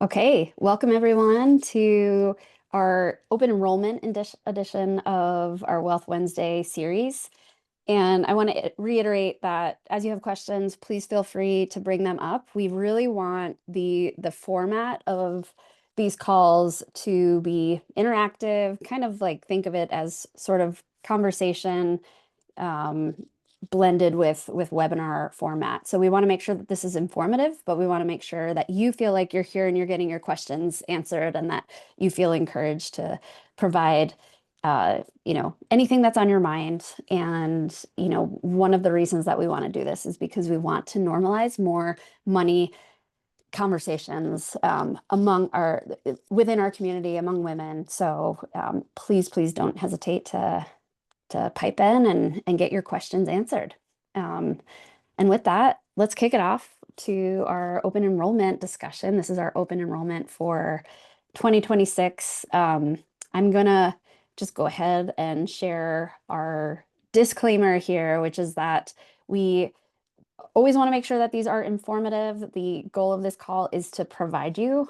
Okay, welcome everyone to our open enrollment edition of our Wealth Wednesday series. And I want to reiterate that as you have questions, please feel free to bring them up. We really want the format of these calls to be interactive, kind of like think of it as sort of conversation um, blended with webinar format. So we want to make sure that this is informative, but we want to make sure that you feel like you're here and you're getting your questions answered and that you feel encouraged to provide anything that's on your mind. And, one of the reasons that we want to do this is because we want to normalize more money conversations within our community among women. So please don't hesitate to pipe in and get your questions answered. Um, and with that, let's kick it off to our open enrollment discussion. This is our open enrollment for 2026. I'm gonna just go ahead and share our disclaimer here, which is that we always want to make sure that these are informative. The goal of this call is to provide you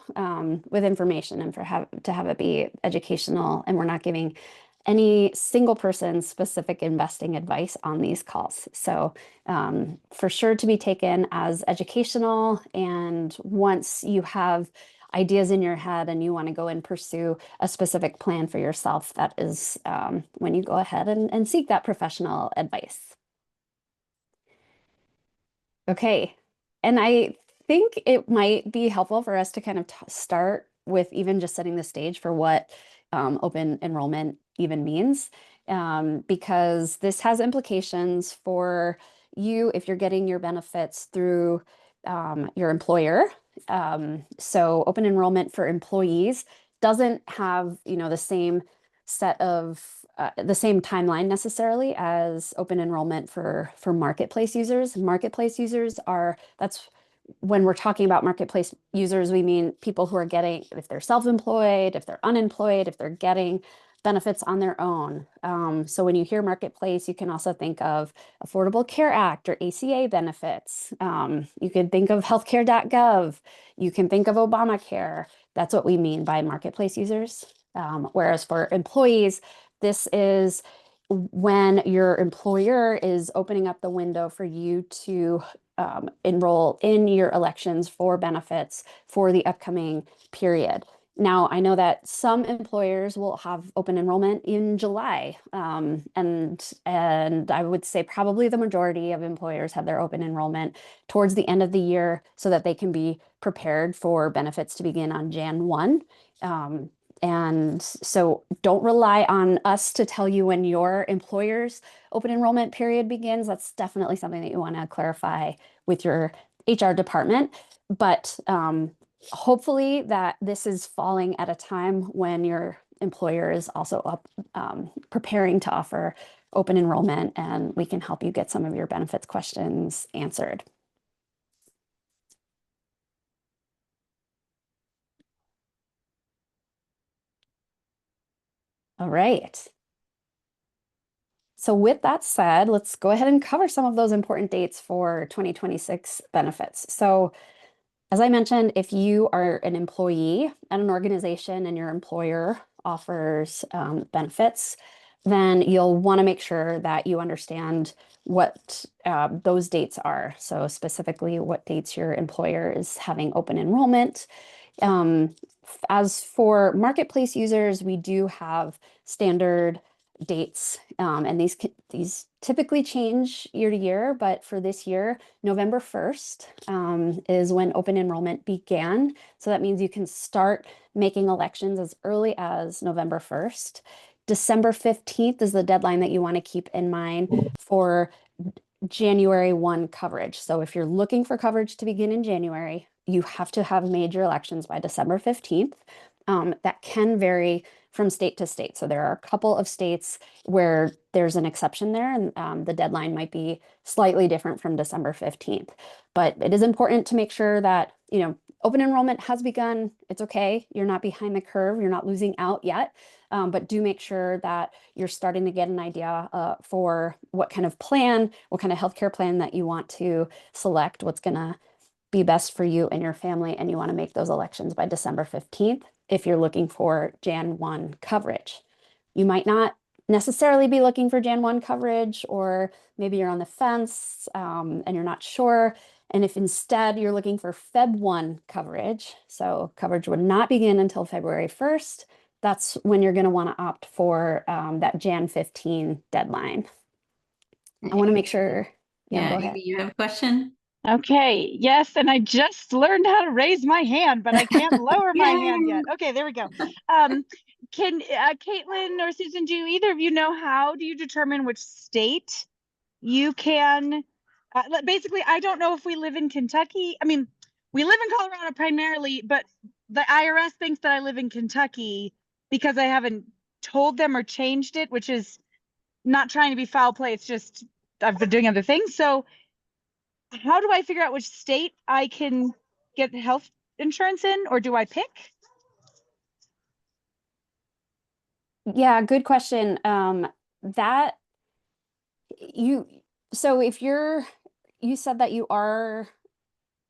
with information and to have it be educational, and we're not giving any single person specific investing advice on these calls. So for sure to be taken as educational, and once you have ideas in your head and you want to go and pursue a specific plan for yourself, that is when you go ahead and seek that professional advice. Okay. And I think it might be helpful for us to kind of start with even just setting the stage for what open enrollment even means, because this has implications for you if you're getting your benefits through your employer. So open enrollment for employees doesn't have, the same set of the same timeline necessarily as open enrollment for marketplace users. Marketplace users that's when we're talking about marketplace users, we mean people who are getting, if they're self-employed, if they're unemployed, if they're getting benefits on their own. So when you hear marketplace, you can also think of Affordable Care Act or ACA benefits. You can think of healthcare.gov. You can think of Obamacare. That's what we mean by marketplace users. Whereas for employees, this is when your employer is opening up the window for you to enroll in your elections for benefits for the upcoming period. Now, I know that some employers will have open enrollment in July, and I would say probably the majority of employers have their open enrollment towards the end of the year so that they can be prepared for benefits to begin on Jan 1. And so don't rely on us to tell you when your employer's open enrollment period begins. That's definitely something that you want to clarify with your HR department. But hopefully that this is falling at a time when your employer is also preparing to offer open enrollment, and we can help you get some of your benefits questions answered. All right. So with that said, let's go ahead and cover some of those important dates for 2026 benefits. So as I mentioned, if you are an employee at an organization and your employer offers benefits, then you'll want to make sure that you understand what those dates are. So specifically what dates your employer is having open enrollment. As for marketplace users, we do have standard dates, and these typically change year to year, but for this year, November 1st is when open enrollment began. So that means you can start making elections as early as November 1st. December 15th is the deadline that you want to keep in mind for January 1 coverage. So if you're looking for coverage to begin in January, you have to have major elections by December 15th. That can vary from state to state. So there are a couple of states where there's an exception there, and the deadline might be slightly different from December 15th. But it is important to make sure that, open enrollment has begun. It's okay. You're not behind the curve. You're not losing out yet. But do make sure that you're starting to get an idea for what kind of plan, what kind of healthcare plan that you want to select, what's going to be best for you and your family, and you want to make those elections by December 15th if you're looking for Jan 1 coverage. You might not necessarily be looking for Jan 1 coverage, or maybe you're on the fence and you're not sure. And if instead you're looking for Feb 1 coverage, so coverage would not begin until February 1st, that's when you're going to want to opt for that Jan 15 deadline. I want to make sure. Yeah, go ahead. Amy, you have a question? Okay, yes, and I just learned how to raise my hand, but I can't lower my hand yet. Okay, there we go. Can Caitlin or Susan, do either of you know how do you determine which state you can? Basically, I don't know if we live in Kentucky. I mean, we live in Colorado primarily, but the IRS thinks that I live in Kentucky because I haven't told them or changed it, which is not trying to be foul play. It's just I've been doing other things. So how do I figure out which state I can get health insurance in, or do I pick? Yeah, good question. That so if you said that your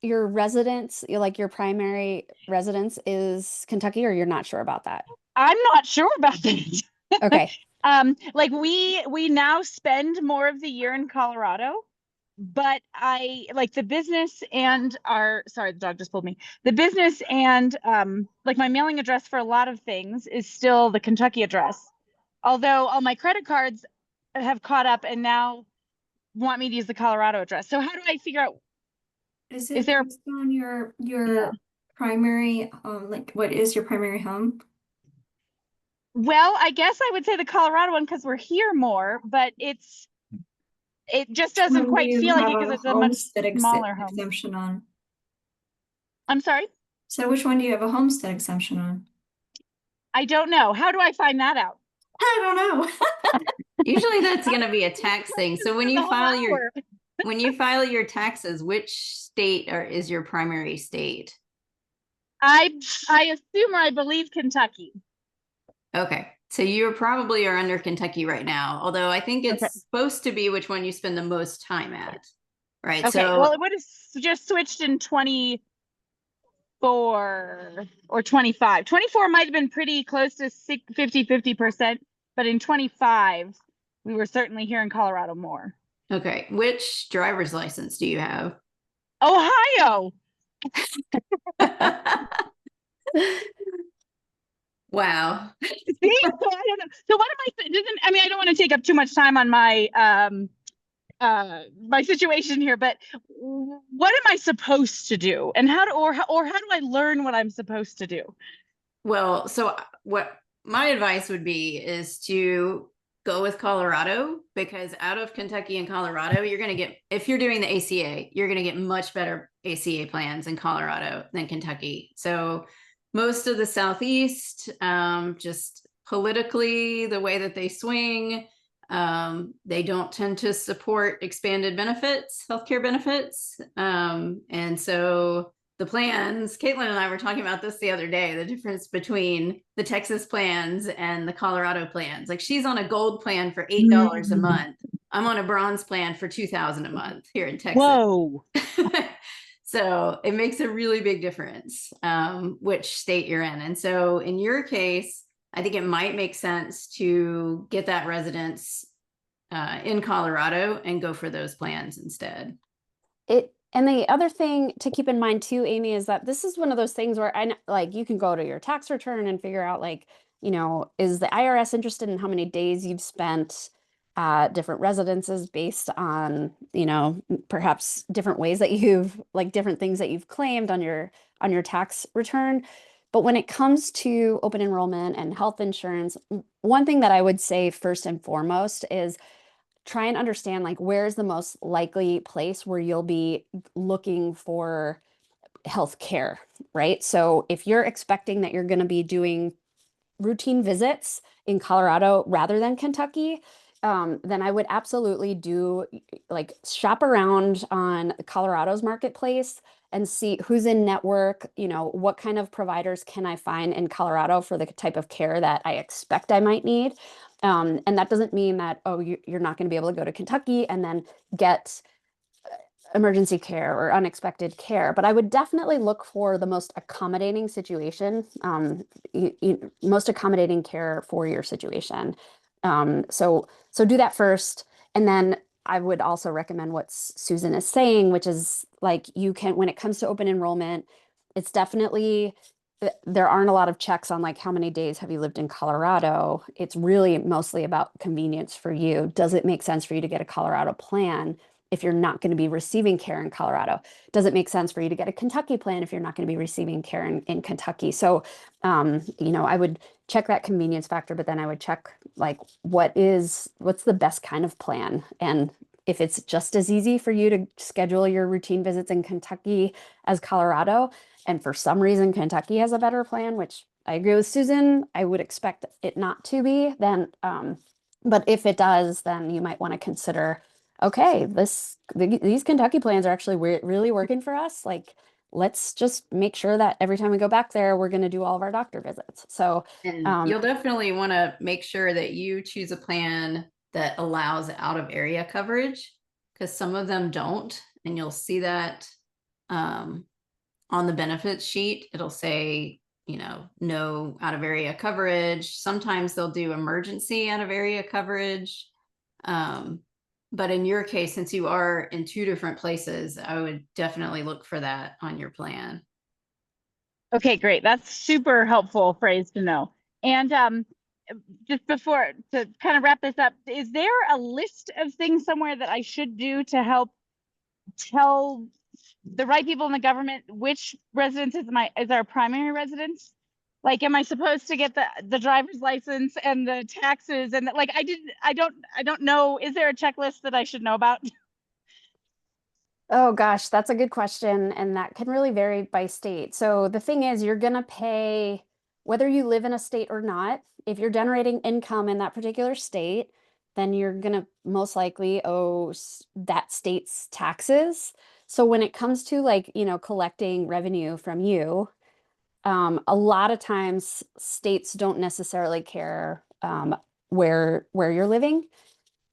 residence, like your primary residence is Kentucky, or you're not sure about that? I'm not sure about that. Okay. Like we now spend more of the year in Colorado, but I like the business and sorry, the dog just pulled me. The business and like my mailing address for a lot of things is still the Kentucky address. Although all my credit cards have caught up and now want me to use the Colorado address. So how do I figure out? Is there based on your primary like what is your primary home? Well, I guess I would say the Colorado one because we're here more, but it just doesn't quite feel like it because it's a much smaller home. Exemption on. I'm sorry? So which one do you have a homestead exemption on? I don't know. How do I find that out? I don't know. Usually that's going to be a tax thing. So when you file your taxes, which state is your primary state? I assume or I believe Kentucky. Okay. So you probably are under Kentucky right now, although I think it's supposed to be which one you spend the most time at, right? Okay. So, well, it would have just switched in 24 or 25. 24 might have been pretty close to 50%, but in 25, we were certainly here in Colorado more. Okay. Which driver's license do you have? Ohio. Wow. See? So I don't know. So what am I mean, I don't want to take up too much time on my my situation here, but what am I supposed to do? And how do I learn what I'm supposed to do? Well, so what my advice would be is to go with Colorado, because out of Kentucky and Colorado, you're going to get, if you're doing the ACA, you're going to get much better ACA plans in Colorado than Kentucky. So most of the Southeast, just politically, the way that they swing, they don't tend to support expanded benefits, healthcare benefits. And so the plans, Caitlin and I were talking about this the other day, the difference between the Texas plans and the Colorado plans. Like she's on a gold plan for $8 a month. I'm on a bronze plan for $2,000 a month here in Texas. Whoa. So it makes a really big difference which state you're in. And so in your case, I think it might make sense to get that residence in Colorado and go for those plans instead. And the other thing to keep in mind too, Amy, is that this is one of those things where you can go to your tax return and figure out is the IRS interested in how many days you've spent different residences based on, perhaps different ways that different things that you've claimed on your tax return. But when it comes to open enrollment and health insurance, one thing that I would say first and foremost is try and understand where's the most likely place where you'll be looking for health care, right? So if you're expecting that you're going to be doing routine visits in Colorado rather than Kentucky, then I would absolutely do shop around on Colorado's marketplace and see who's in network, what kind of providers can I find in Colorado for the type of care that I expect I might need. And that doesn't mean that, you're not going to be able to go to Kentucky and then get emergency care or unexpected care, but I would definitely look for the most accommodating situation, most accommodating care for your situation. So do that first. And then I would also recommend what Susan is saying, which is like you can, when it comes to open enrollment, it's definitely, there aren't a lot of checks on like how many days have you lived in Colorado. It's really mostly about convenience for you. Does it make sense for you to get a Colorado plan if you're not going to be receiving care in Colorado? Does it make sense for you to get a Kentucky plan if you're not going to be receiving care in Kentucky? So, I would check that convenience factor, but then I would check like what's the best kind of plan. And if it's just as easy for you to schedule your routine visits in Kentucky as Colorado, and for some reason Kentucky has a better plan, which I agree with Susan, I would expect it not to be, then, but if it does, then you might want to consider, okay, these Kentucky plans are actually really working for us. Like, let's just make sure that every time we go back there, we're going to do all of our doctor visits. So, And you'll definitely want to make sure that you choose a plan that allows out of area coverage, because some of them don't. And you'll see that on the benefits sheet. It'll say, no out of area coverage. Sometimes they'll do emergency out of area coverage. But in your case, since you are in two different places, I would definitely look for that on your plan. Okay, great. That's super helpful phrase to know. And just before to kind of wrap this up, is there a list of things somewhere that I should do to help tell the right people in the government which residence is our primary residence? Like, am I supposed to get the driver's license and the taxes and like I don't know. Is there a checklist that I should know about? oh gosh, that's a good question. And that can really vary by state. So the thing is, you're going to pay whether you live in a state or not. If you're generating income in that particular state, then you're going to most likely owe that state's taxes. So when it comes to like, collecting revenue from you, a lot of times states don't necessarily care where you're living.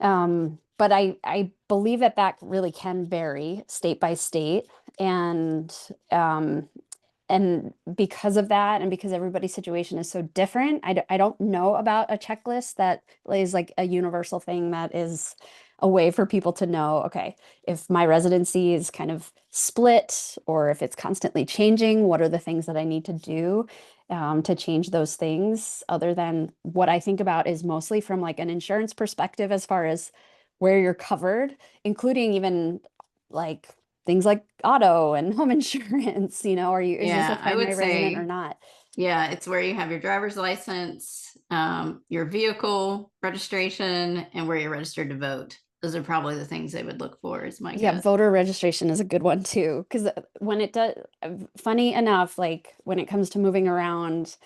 But I believe that really can vary state by state. And because of that, and because everybody's situation is so different, I don't know about a checklist that is like a universal thing that is a way for people to know, okay, if my residency is kind of split or if it's constantly changing, what are the things that I need to do to change those things? Other than what I think about is mostly from like an insurance perspective as far as where you're covered, including even like things like auto and home insurance, is this a I would primary resident or say, not? yeah, it's where you have your driver's license, your vehicle registration, and where you're registered to vote. Those are probably the things they would look for, is my Yeah, guess. voter registration is a good one too, because when it does, funny enough, like when it comes to moving around,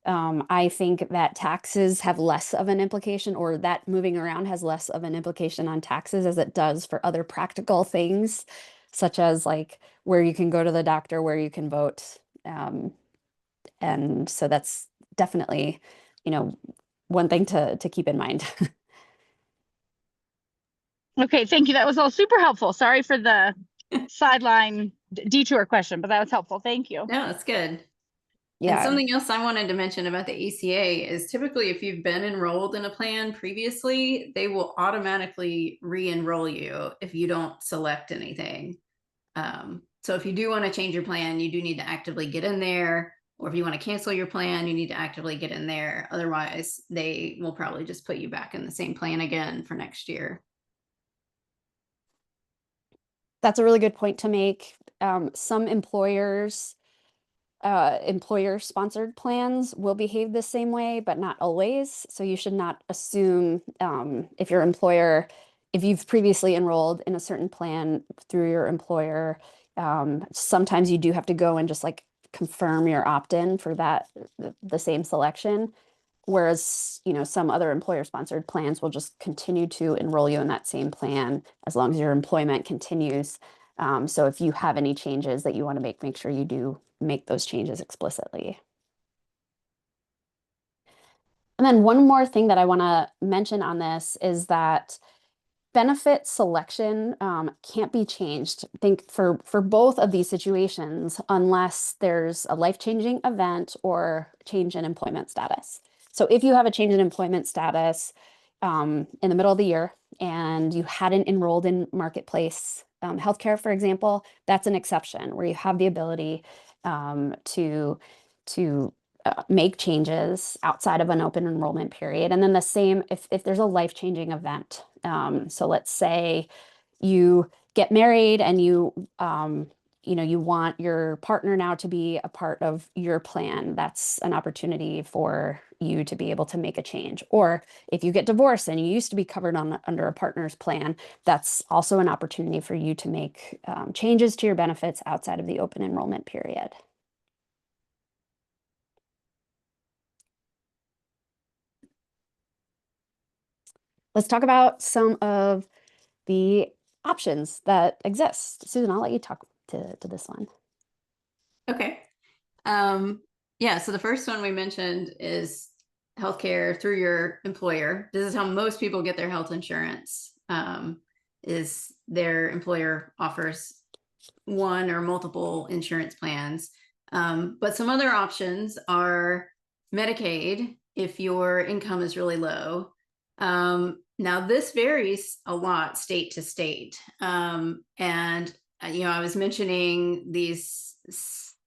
I think that taxes have less of an implication, or that moving around has less of an implication on taxes as it does for other practical things, such as like where you can go to the doctor, where you can vote. And so that's definitely, one thing to keep in mind. Okay, thank you. That was all super helpful. Sorry for the sideline detour question, but that was helpful. Thank you. No, that's good. And Yeah. something else I wanted to mention about the ACA is typically if you've been enrolled in a plan previously, they will automatically re-enroll you if you don't select anything. So if you do want to change your plan, you do need to actively get in there. Or if you want to cancel your plan, you need to actively get in there. Otherwise, they will probably just put you back in the same plan again for next year. That's a really good point to make. Some employer-sponsored plans will behave the same way, but not always. So you should not assume if you've previously enrolled in a certain plan through your employer, sometimes you do have to go and just like confirm your opt-in for the same selection. Whereas, some other employer-sponsored plans will just continue to enroll you in that same plan as long as your employment continues. So if you have any changes that you want to make sure you do make those changes explicitly. And then one more thing that I want to mention on this is that benefit selection can't be changed. I think for both of these situations, unless there's a life-changing event or change in employment status. So if you have a change in employment status in the middle of the year and you hadn't enrolled in marketplace healthcare, for example, that's an exception where you have the ability to make changes outside of an open enrollment period. And then the same if there's a life-changing event. So let's say you get married and you want your partner now to be a part of your plan. That's an opportunity for you to be able to make a change. Or if you get divorced and you used to be covered under a partner's plan, that's also an opportunity for you to make changes to your benefits outside of the open enrollment period. Let's talk about some of the options that exist. Susan, I'll let you talk to this one. Okay. Yeah, so the first one we mentioned is healthcare through your employer. This is how most people get their health insurance, is their employer offers one or multiple insurance plans. But some other options are Medicaid if your income is really low. Now this varies a lot state to state. And I was mentioning these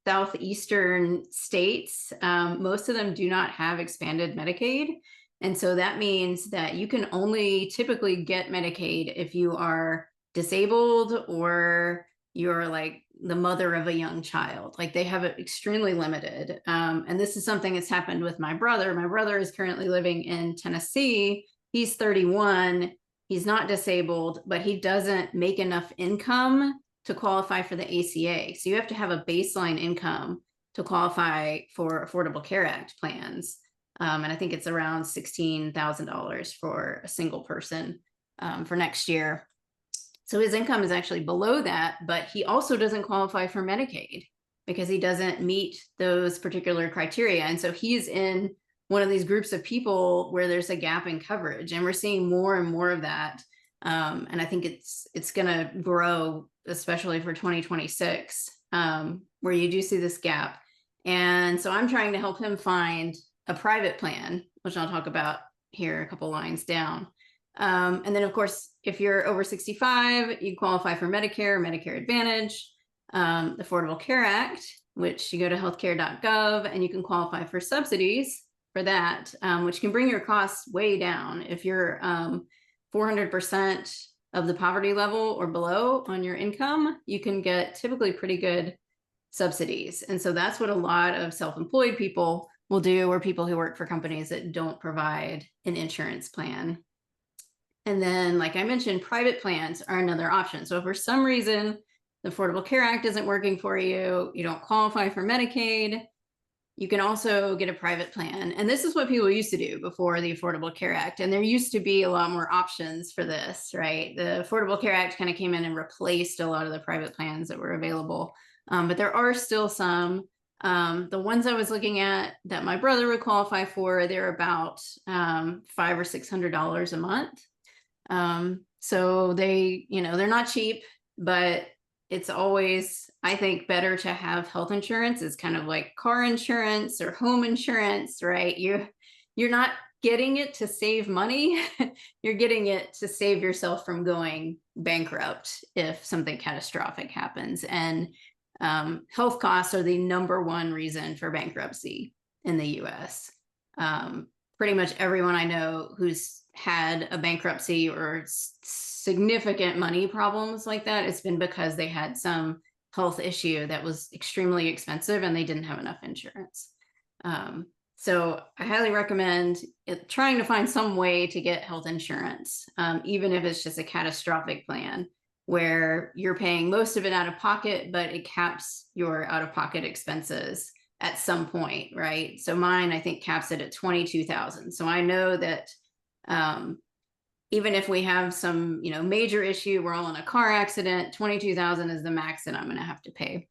southeastern states, most of them do not have expanded Medicaid. And so that means that you can only typically get Medicaid if you are disabled or you're like the mother of a young child. Like they have it extremely limited. And this is something that's happened with my brother. My brother is currently living in Tennessee. He's 31. He's not disabled, but he doesn't make enough income to qualify for the ACA. So you have to have a baseline income to qualify for Affordable Care Act plans. And I think it's around $16,000 for a single person for next year. So his income is actually below that, but he also doesn't qualify for Medicaid because he doesn't meet those particular criteria. And so he's in one of these groups of people where there's a gap in coverage, and we're seeing more and more of that. And I think it's going to grow, especially for 2026, where you do see this gap. And so I'm trying to help him find a private plan, which I'll talk about here a couple lines down. And then, of course, if you're over 65, you qualify for Medicare, Medicare Advantage, the Affordable Care Act, which you go to healthcare.gov and you can qualify for subsidies for that, which can bring your costs way down. If you're 400% of the poverty level or below on your income, you can get typically pretty good subsidies. And so that's what a lot of self-employed people will do, or people who work for companies that don't provide an insurance plan. And then, like I mentioned, private plans are another option. So if for some reason the Affordable Care Act isn't working for you, you don't qualify for Medicaid, you can also get a private plan. And this is what people used to do before the Affordable Care Act. And there used to be a lot more options for this, right? The Affordable Care Act kind of came in and replaced a lot of the private plans that were available. But there are still some. The ones I was looking at that my brother would qualify for, they're about $500 or $600 a month. So they, they're not cheap, but it's always, I think, better to have health insurance. It's kind of like car insurance or home insurance, right? You're not getting it to save money. You're getting it to save yourself from going bankrupt if something catastrophic happens. And health costs are the #1 reason for bankruptcy in the US. Pretty much everyone I know who's had a bankruptcy or significant money problems like that, it's been because they had some health issue that was extremely expensive and they didn't have enough insurance. So I highly recommend trying to find some way to get health insurance, even if it's just a catastrophic plan where you're paying most of it out of pocket, but it caps your out-of-pocket expenses at some point, right? So mine, I think, caps it at $22,000. So I know that even if we have some, major issue, we're all in a car accident, $22,000 is the max that I'm going to have to pay.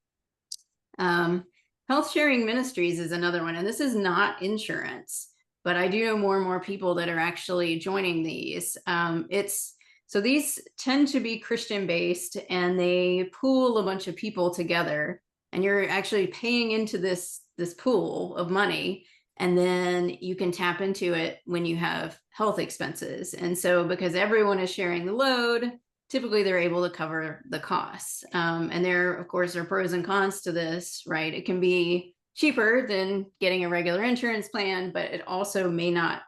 Health Sharing Ministries is another one, and this is not insurance, but I do know more and more people that are actually joining these. It's So these tend to be Christian based, and they pool a bunch of people together, and you're actually paying into this pool of money, and then you can tap into it when you have health expenses. And so because everyone is sharing the load, typically they're able to cover the costs. And there, of course, are pros and cons to this, right? It can be cheaper than getting a regular insurance plan, but it also may not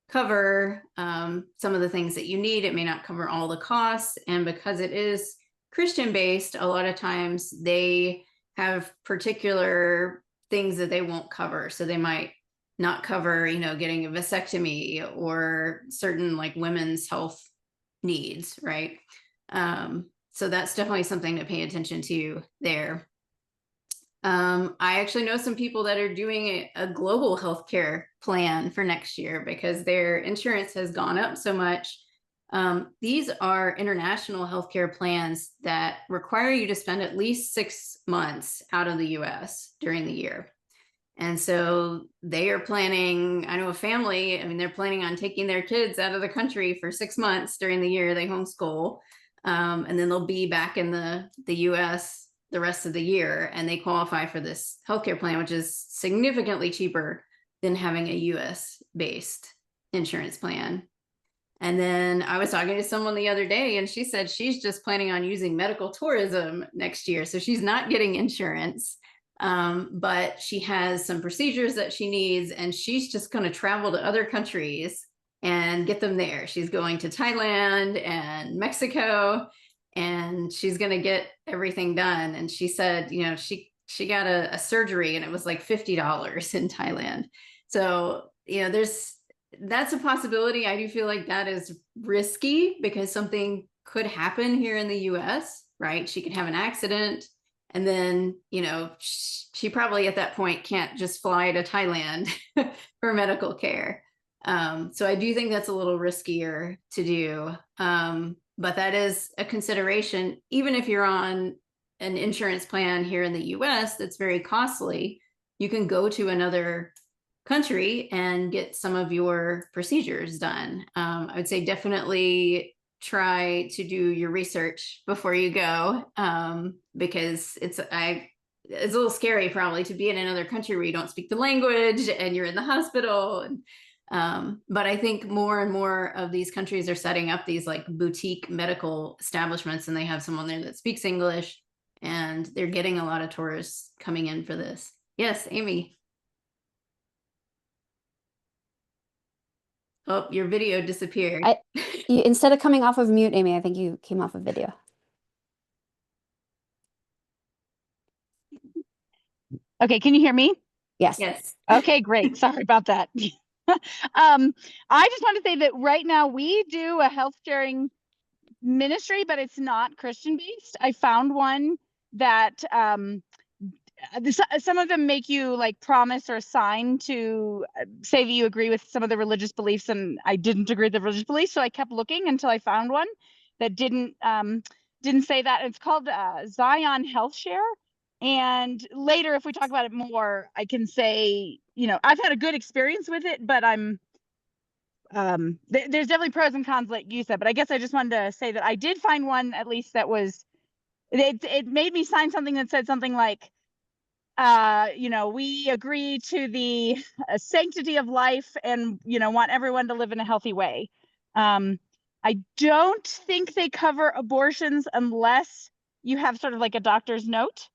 cover some of the things that you need. It may not cover all the costs. And because it is Christian based, a lot of times they have particular things that they won't cover. So they might not cover, getting a vasectomy or certain like women's health needs, right? So that's definitely something to pay attention to there. I actually know some people that are doing a global healthcare plan for next year because their insurance has gone up so much. These are international healthcare plans that require you to spend at least 6 months out of the US during the year. And so they are planning, I know a family, they're planning on taking their kids out of the country for 6 months during the year they homeschool. And then they'll be back in the US the rest of the year, and they qualify for this healthcare plan, which is significantly cheaper than having a US based insurance plan. And then I was talking to someone the other day, and she said she's just planning on using medical tourism next year. So she's not getting insurance, but she has some procedures that she needs, and she's just going to travel to other countries and get them there. She's going to Thailand and Mexico, and she's going to get everything done. And she said, she got a surgery, and it was like $50 in Thailand. So, that's a possibility. I do feel like that is risky because something could happen here in the US, right? She could have an accident, and then, she probably at that point can't just fly to Thailand for medical care. So I do think that's a little riskier to do. But that is a consideration, even if you're on an insurance plan here in the US that's very costly. You can go to another country and get some of your procedures done. I would say definitely try to do your research before you go, because it's a little scary probably to be in another country where you don't speak the language and you're in the hospital. But I think more and more of these countries are setting up these like boutique medical establishments, and they have someone there that speaks English, and they're getting a lot of tourists coming in for this. Yes, Amy. Oh, your video disappeared. Instead of coming off of mute, Amy, I think you came off of video. Okay, can you hear me? Yes. Yes. Okay, great. Sorry about that. I just want to say that right now we do a health sharing ministry, but it's not Christian based. I found one that some of them make you like promise or sign to say that you agree with some of the religious beliefs, and I didn't agree with the religious beliefs, so I kept looking until I found one that didn't say that. It's called Zion Health Share. And later, if we talk about it more, I can say, I've had a good experience with it, but there's definitely pros and cons, like you said. But I guess I just wanted to say that I did find one, at least, that was, it made me sign something that said something like, we agree to the sanctity of life and, want everyone to live in a healthy way. I don't think they cover abortions unless you have sort of like a doctor's note.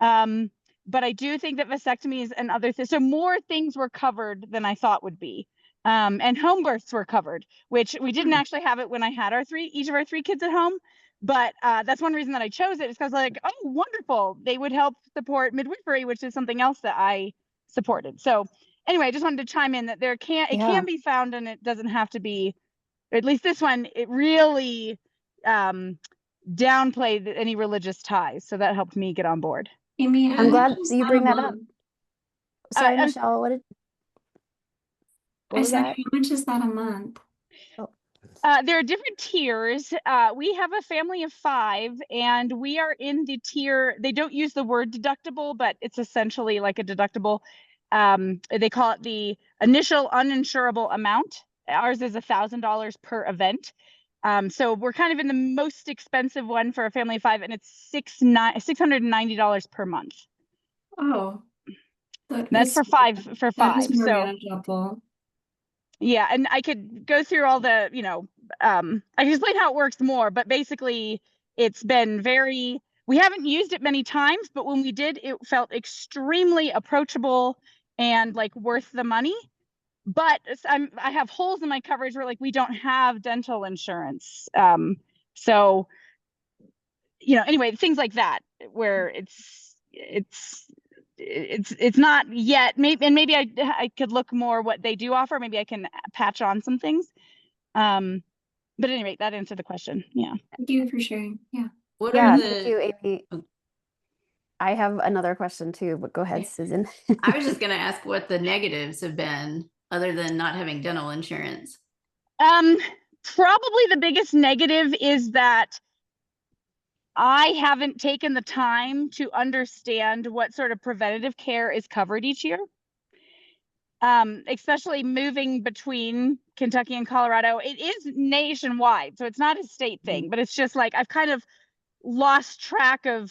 But I do think that vasectomies and other things, so more things were covered than I thought would be. And home births were covered, which we didn't actually have it when I had each of our 3 kids at home. But that's one reason that I chose it, is because like, oh, wonderful. They would help support midwifery, which is something else that I supported. So anyway, I just wanted to chime in that it can be found, and it doesn't have to be, or at least this one, it really downplayed any religious ties. So that helped me get on board. Amy, I'm glad you bring that up. Sorry, Michelle, what I was said, that? how much is that a month? There are different tiers. We have a family of 5, and we are in the tier, they don't use the word deductible, but it's essentially like a deductible. They call it the initial uninsurable amount. Ours is $1,000 per event. So we're kind of in the most expensive one for a family of 5, and it's $690 per month. Oh, That's for five. that is more So manageable. yeah, and I could go through all the, I can explain how it works more, but basically it's been we haven't used it many times, but when we did, it felt extremely approachable and like worth the money. But I have holes in my coverage where like we don't have dental insurance. So, anyway, things like that where it's not yet. Maybe I could look more what they do offer. Maybe I can patch on some things. But anyway, that answered the question. Yeah. Thank you for sharing. Yeah. What Yeah, are thank you, Amy. oh, I have another question too, but go ahead, okay. Susan. I was just going to ask what the negatives have been other than not having dental insurance. Probably the biggest negative is that I haven't taken the time to understand what sort of preventative care is covered each year. Especially moving between Kentucky and Colorado. It is nationwide, so it's not a state thing, but it's just like I've kind of lost track of,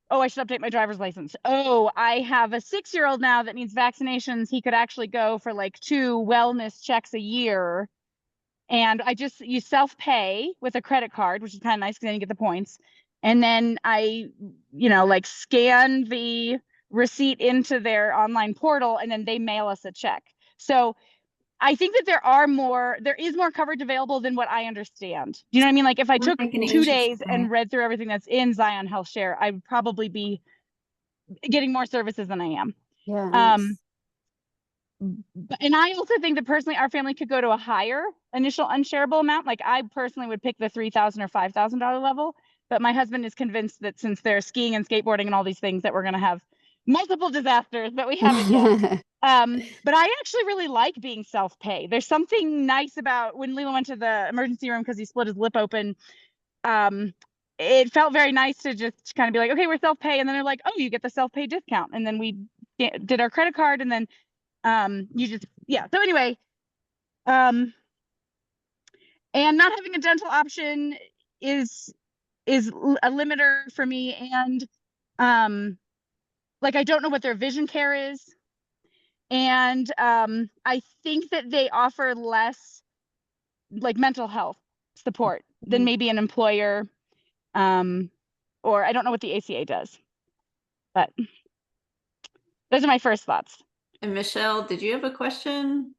oh, I should update my driver's license. Oh, I have a 6-year-old now that needs vaccinations. He could actually go for like 2 wellness checks a year. And you self-pay with a credit card, which is kind of nice because then you get the points. And then I, like scan the receipt into their online portal, and then they mail us a check. So I think that there is more coverage available than what I understand. Do you know what I mean? Like if I took Like an 2 days HSA. and read through everything that's in Zion Health Share, I would probably be getting more services than I am. Yeah. Nice. And I also think that personally, our family could go to a higher initial unshareable amount. Like I personally would pick the $3,000 or $5,000 level, but my husband is convinced that since they're skiing and skateboarding and all these things, that we're going to have multiple disasters, but we haven't yet. But I actually really like being self-pay. There's something nice about when Leland went to the emergency room because he split his lip open. It felt very nice to just kind of be like, okay, we're self-pay. And then they're like, oh, you get the self-pay discount. And then we did our credit card, and then so anyway, and not having a dental option is a limiter for me. And like I don't know what their vision care is, and I think that they offer less like mental health support than maybe an employer, or I don't know what the ACA does, but those are my first thoughts. And Michelle, did you have a question?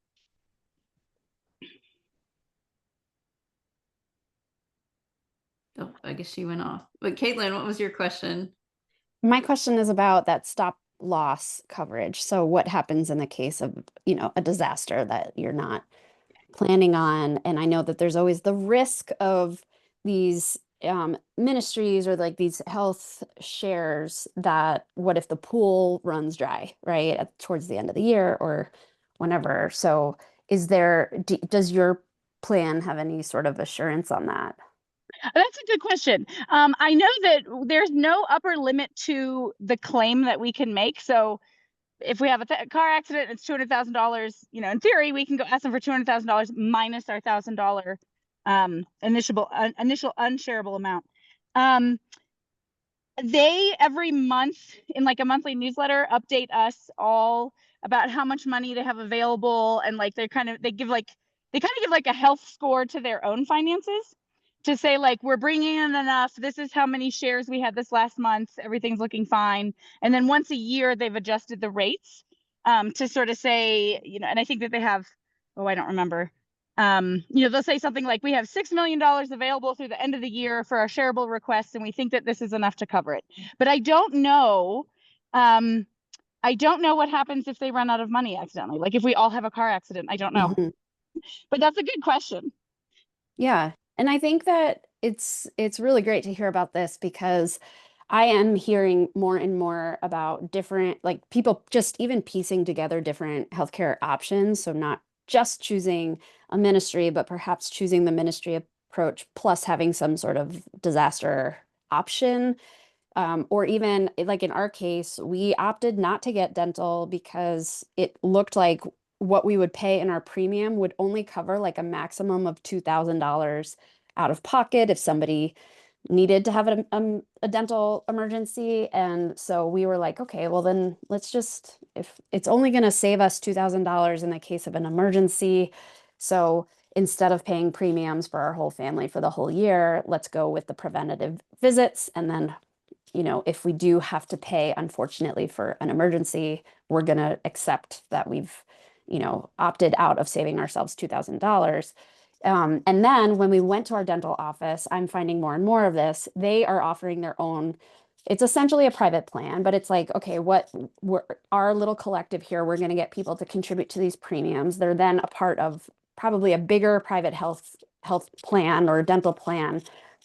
Oh, I guess she went off. But Caitlin, what was your question? My question is about that stop loss coverage. So what happens in the case of, a disaster that you're not planning on? And I know that there's always the risk of these ministries or like these health shares that what if the pool runs dry, right, towards the end of the year or whenever. So does your plan have any sort of assurance on that? That's a good question. I know that there's no upper limit to the claim that we can make. So if we have a car accident, it's $200,000. In theory, we can go ask them for $200,000 minus our $1,000 initial unshareable amount. They every month in like a monthly newsletter update us all about how much money they have available, and like they kind of give like a health score to their own finances to say like we're bringing in enough, this is how many shares we had this last month, everything's looking fine. And then once a year they've adjusted the rates to sort of say, and I think that they have, I don't remember, they'll say something like we have $6 million available through the end of the year for our shareable requests, and we think that this is enough to cover it. But I don't know what happens if they run out of money accidentally. Like if we all have a car accident, I don't know. But that's a good question. Yeah. And I think that it's really great to hear about this because I am hearing more and more about different, like people just even piecing together different healthcare options. So not just choosing a ministry, but perhaps choosing the ministry approach plus having some sort of disaster option. Or even like in our case, we opted not to get dental because it looked like what we would pay in our premium would only cover like a maximum of $2,000 out of pocket if somebody needed to have a dental emergency. And so we were like, okay, well then let's just, if it's only going to save us $2,000 in the case of an emergency. So instead of paying premiums for our whole family for the whole year, let's go with the preventative visits. And then, you know, if we do have to pay, unfortunately, for an emergency, we're going to accept that we've, you know, opted out of saving ourselves $2,000. And then when we went to our dental office, I'm finding more and more of this. They are offering their own, it's essentially a private plan, but it's like, okay, our little collective here, we're going to get people to contribute to these premiums. They're then a part of probably a bigger private health plan or dental plan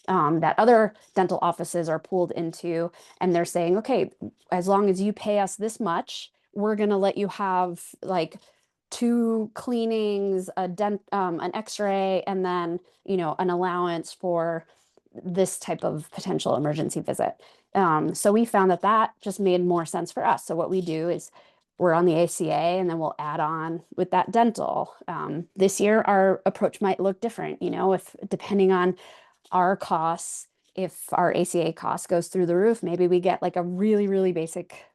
that other dental offices are pooled into. And they're saying, okay, as long as you pay us this much, we're going to let you have like 2 cleanings, an X-ray, and then, you know, an allowance for this type of potential emergency visit. So we found that that just made more sense for us. So what we do is we're on the ACA and then we'll add on with that dental. This year, our approach might look different, you know, if depending on our costs, if our ACA cost goes through the roof, maybe we get like a really, really basic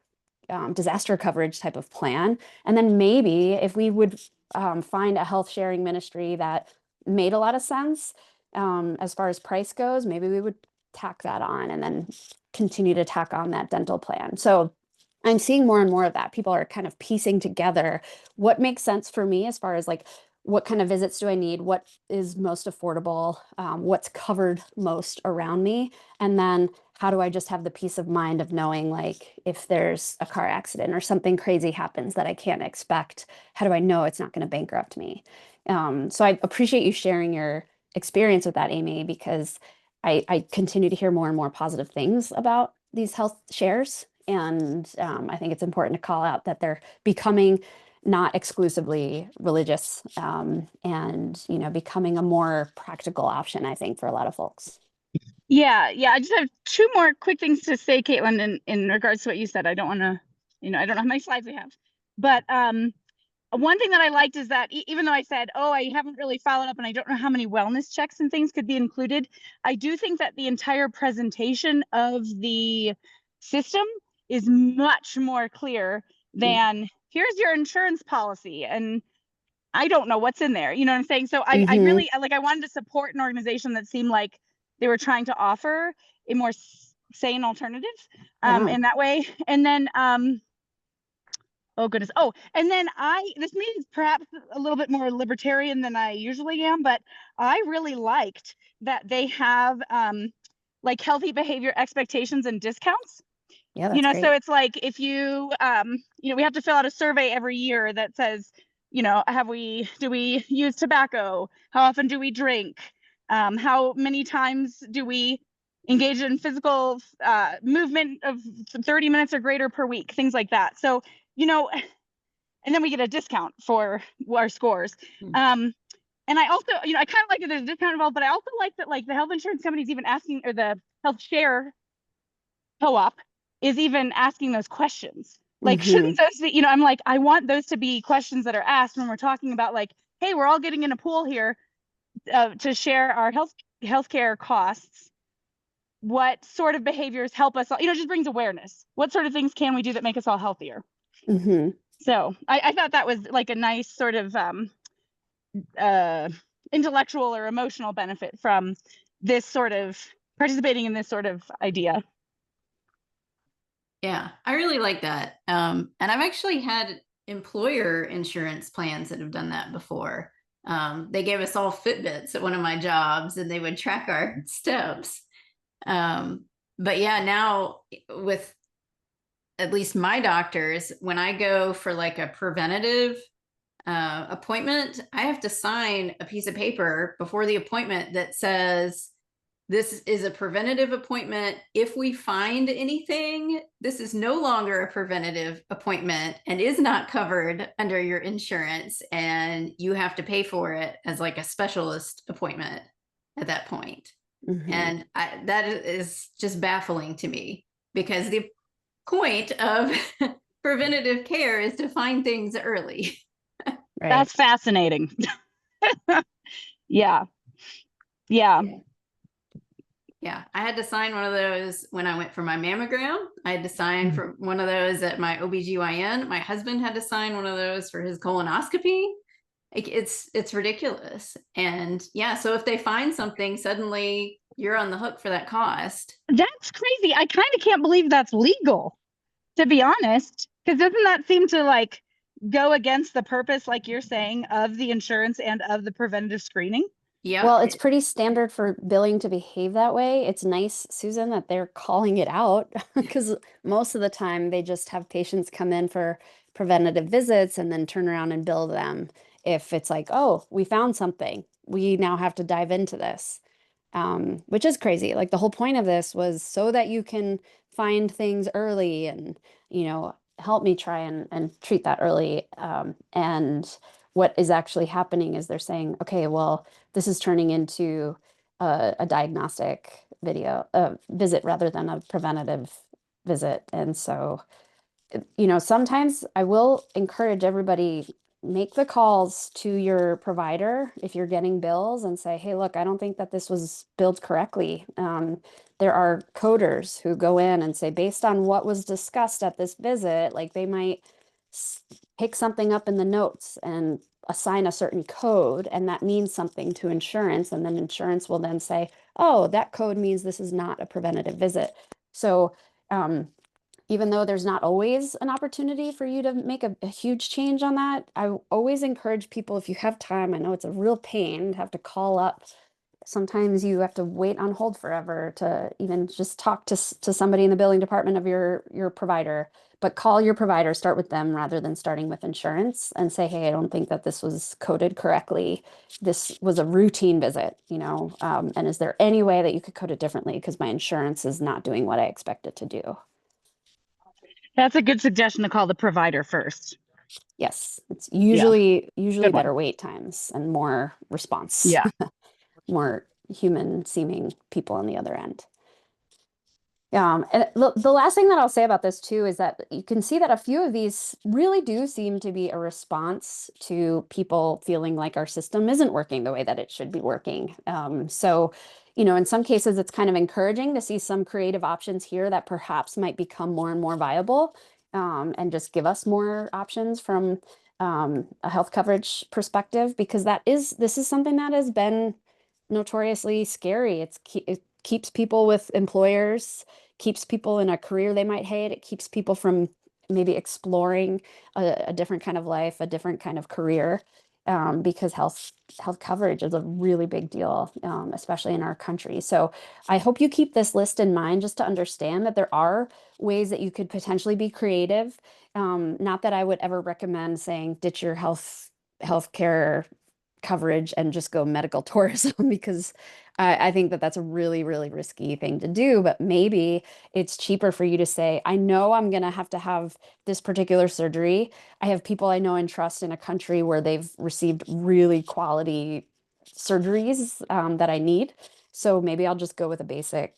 disaster coverage type of plan. And then maybe if we would find a health sharing ministry that made a lot of sense as far as price goes, maybe we would tack that on and then continue to tack on that dental plan. So I'm seeing more and more of that. People are kind of piecing together what makes sense for me as far as like, what kind of visits do I need? What is most affordable? What's covered most around me? And then how do I just have the peace of mind of knowing, like, if there's a car accident or something crazy happens that I can't expect, how do I know it's not going to bankrupt me? So I appreciate you sharing your experience with that, Amy, because I continue to hear more and more positive things about these health shares. And I think it's important to call out that they're becoming not exclusively religious and, you know, becoming a more practical option, I think, for a lot of folks. Yeah. I just have 2 more quick things to say, Caitlin, in regards to what you said. I don't want to, you know, I don't know how many slides we have, but one thing that I liked is that even though I said, oh, I haven't really followed up and I don't know how many wellness checks and things could be included, I do think that the entire presentation of the system is much more clear than here's your insurance policy and I don't know what's in there. You know what I'm saying? So I really like, I wanted to support an organization that seemed like they were trying to offer a more sane alternative in that way. And then oh goodness. Oh, and then this means perhaps a little bit more libertarian than I usually am, but I really liked that they have like healthy behavior expectations and discounts. Yeah, you know, great. so it's like if you you know, we have to fill out a survey every year that says, you know, do we use tobacco? How often do we drink? How many times do we engage in physical movement of 30 minutes or greater per week? Things like that. So, you know, and then we get a discount for our scores. And I also, you know, I kind of like that there's a discount involved, but I also like that like the health insurance companies even asking, or the health share co-op is even asking those questions. Like, shouldn't those be, you know, I'm like, I want those to be questions that are asked when we're talking about like, hey, we're all getting in a pool here to share our healthcare costs. What sort of behaviors help us all, you know, just brings awareness. What sort of things can we do that make us all healthier? So I thought that was like a nice sort of intellectual or emotional benefit from this sort of participating in this sort of idea. Yeah, I really like that. And I've actually had employer insurance plans that have done that before. They gave us all Fitbits at one of my jobs and they would track our steps. But yeah, now with at least my doctors, when I go for like a preventative appointment, I have to sign a piece of paper before the appointment that says, this is a preventative appointment. If we find anything, this is no longer a preventative appointment and is not covered under your insurance. And you have to pay for it as like a specialist appointment at that point. And that is just baffling to me, because the point of preventative care is to find things early. Right. That's fascinating. Yeah. Yeah. Yeah, I had to sign one of those when I went for my mammogram. I had to sign for one of those at my OBGYN. My husband had to sign one of those for his colonoscopy. It's ridiculous. And yeah, so if they find something, suddenly you're on the hook for that cost. That's crazy. I kind of can't believe that's legal, to be honest, because doesn't that seem to like go against the purpose, like you're saying, of the insurance and of the preventative screening? Yeah. Well, it's pretty standard for billing to behave that way. It's nice, Susan, that they're calling it out because most of the time they just have patients come in for preventative visits and then turn around and bill them if it's like, oh, we found something. We now have to dive into this, which is crazy. Like the whole point of this was so that you can find things early and, help me try and treat that early. And what is actually happening is they're saying, okay, well, this is turning into a diagnostic visit rather than a preventative visit. And so, sometimes I will encourage everybody, make the calls to your provider if you're getting bills and say, hey, look, I don't think that this was billed correctly. There are coders who go in and say, based on what was discussed at this visit, like they might pick something up in the notes and assign a certain code, and that means something to insurance. And then insurance will then say, oh, that code means this is not a preventative visit. So, even though there's not always an opportunity for you to make a huge change on that, I always encourage people, if you have time, I know it's a real pain to have to call up. Sometimes you have to wait on hold forever to even just talk to somebody in the billing department of your provider, but call your provider, start with them rather than starting with insurance and say, hey, I don't think that this was coded correctly. This was a routine visit, and is there any way that you could code it differently? Because my insurance is not doing what I expect it to do. That's a good suggestion to call the provider first. Yes, it's Yeah. usually Good one. better wait times and more response, Yeah. more human seeming people on the other end. And the last thing that I'll say about this too is that you can see that a few of these really do seem to be a response to people feeling like our system isn't working the way that it should be working. So, in some cases, it's kind of encouraging to see some creative options here that perhaps might become more and more viable, and just give us more options from a health coverage perspective, because this is something that has been notoriously scary. It keeps people with employers, keeps people in a career they might hate. It keeps people from maybe exploring a different kind of life, a different kind of career, because health coverage is a really big deal, especially in our country. So I hope you keep this list in mind just to understand that there are ways that you could potentially be creative. Not that I would ever recommend saying ditch your healthcare coverage and just go medical tourism, because I think that that's a really, really risky thing to do. But maybe it's cheaper for you to say, I know I'm going to have this particular surgery. I have people I know and trust in a country where they've received really quality surgeries, that I need. So maybe I'll just go with a basic,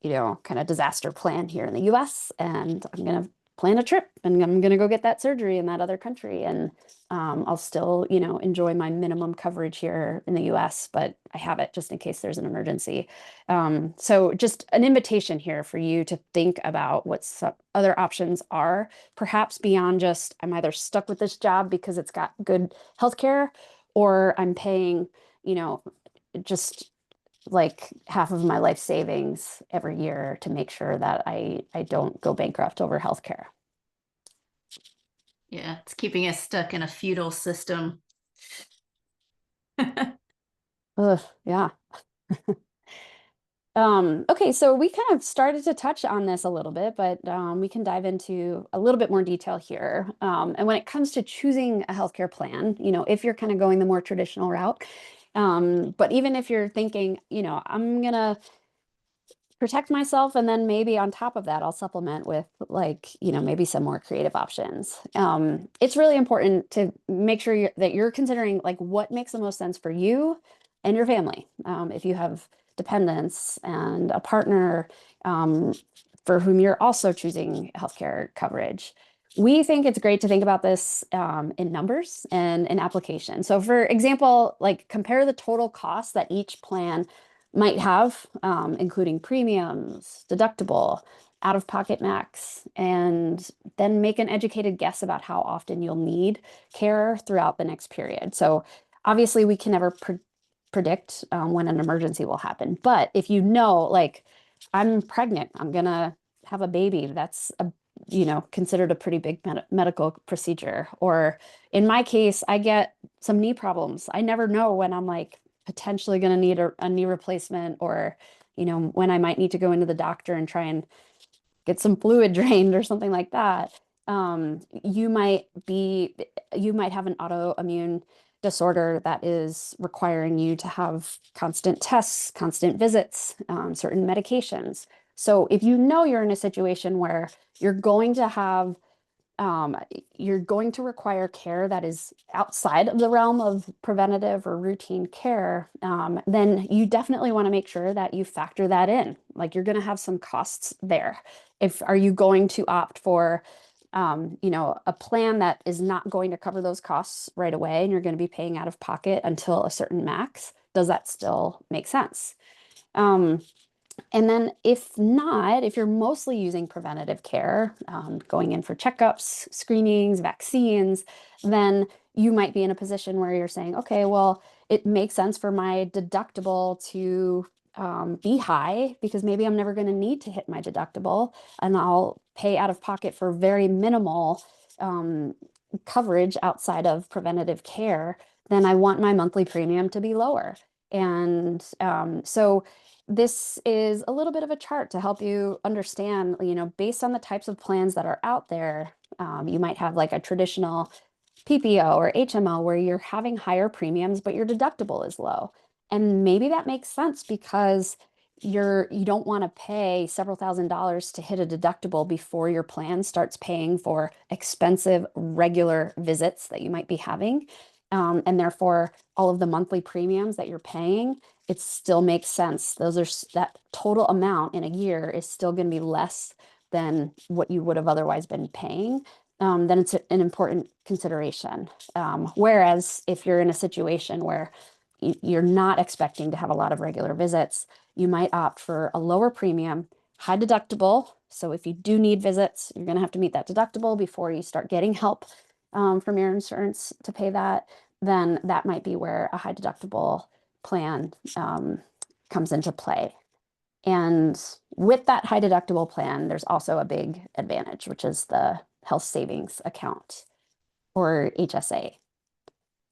kind of disaster plan here in the US, and I'm going to plan a trip and I'm going to go get that surgery in that other country. And I'll still, enjoy my minimum coverage here in the US, but I have it just in case there's an emergency. So just an invitation here for you to think about what some other options are, perhaps beyond just I'm either stuck with this job because it's got good healthcare, or I'm paying, just like half of my life savings every year to make sure that I don't go bankrupt over healthcare. Yeah, it's keeping us stuck in a feudal system. Ugh, yeah. Okay, so we kind of started to touch on this a little bit, but we can dive into a little bit more detail here. And when it comes to choosing a healthcare plan, if you're kind of going the more traditional route, but even if you're thinking, I'm gonna protect myself, and then maybe on top of that, I'll supplement with maybe some more creative options. It's really important to make sure that you're considering like what makes the most sense for you and your family. If you have dependents and a partner, for whom you're also choosing healthcare coverage, we think it's great to think about this in numbers and in application. So for example, like compare the total cost that each plan might have, including premiums, deductible, out-of-pocket max, and then make an educated guess about how often you'll need care throughout the next period. So obviously we can never predict when an emergency will happen, but if you know, like, I'm pregnant, I'm gonna have a baby, that's a considered a pretty big medical procedure. Or in my case, I get some knee problems. I never know when I'm like potentially going to need a knee replacement, or, when I might need to go into the doctor and try and get some fluid drained or something like that. You might have an autoimmune disorder that is requiring you to have constant tests, constant visits, certain medications. So if you know you're in a situation where you're going to have, you're going to require care that is outside of the realm of preventative or routine care, then you definitely want to make sure that you factor that in. Like, you're going to have some costs there. Are you going to opt for, a plan that is not going to cover those costs right away, and you're going to be paying out of pocket until a certain max? Does that still make sense? And then if not, if you're mostly using preventative care, going in for checkups, screenings, vaccines, then you might be in a position where you're saying, okay, well, it makes sense for my deductible to be high because maybe I'm never going to need to hit my deductible, and I'll pay out of pocket for very minimal coverage outside of preventative care. Then I want my monthly premium to be lower. And so this is a little bit of a chart to help you understand, based on the types of plans that are out there. You might have like a traditional PPO or HMO where you're having higher premiums, but your deductible is low. And maybe that makes sense because you don't want to pay several $1,000s to hit a deductible before your plan starts paying for expensive regular visits that you might be having. And therefore, all of the monthly premiums that you're paying, it still makes sense. That total amount in a year is still going to be less than what you would have otherwise been paying. Then it's an important consideration. Whereas if you're in a situation where you're not expecting to have a lot of regular visits, you might opt for a lower premium, high deductible. So if you do need visits, you're going to have to meet that deductible before you start getting help from your insurance to pay that. Then that might be where a high deductible plan comes into play. And with that high deductible plan, there's also a big advantage, which is the health savings account, or HSA.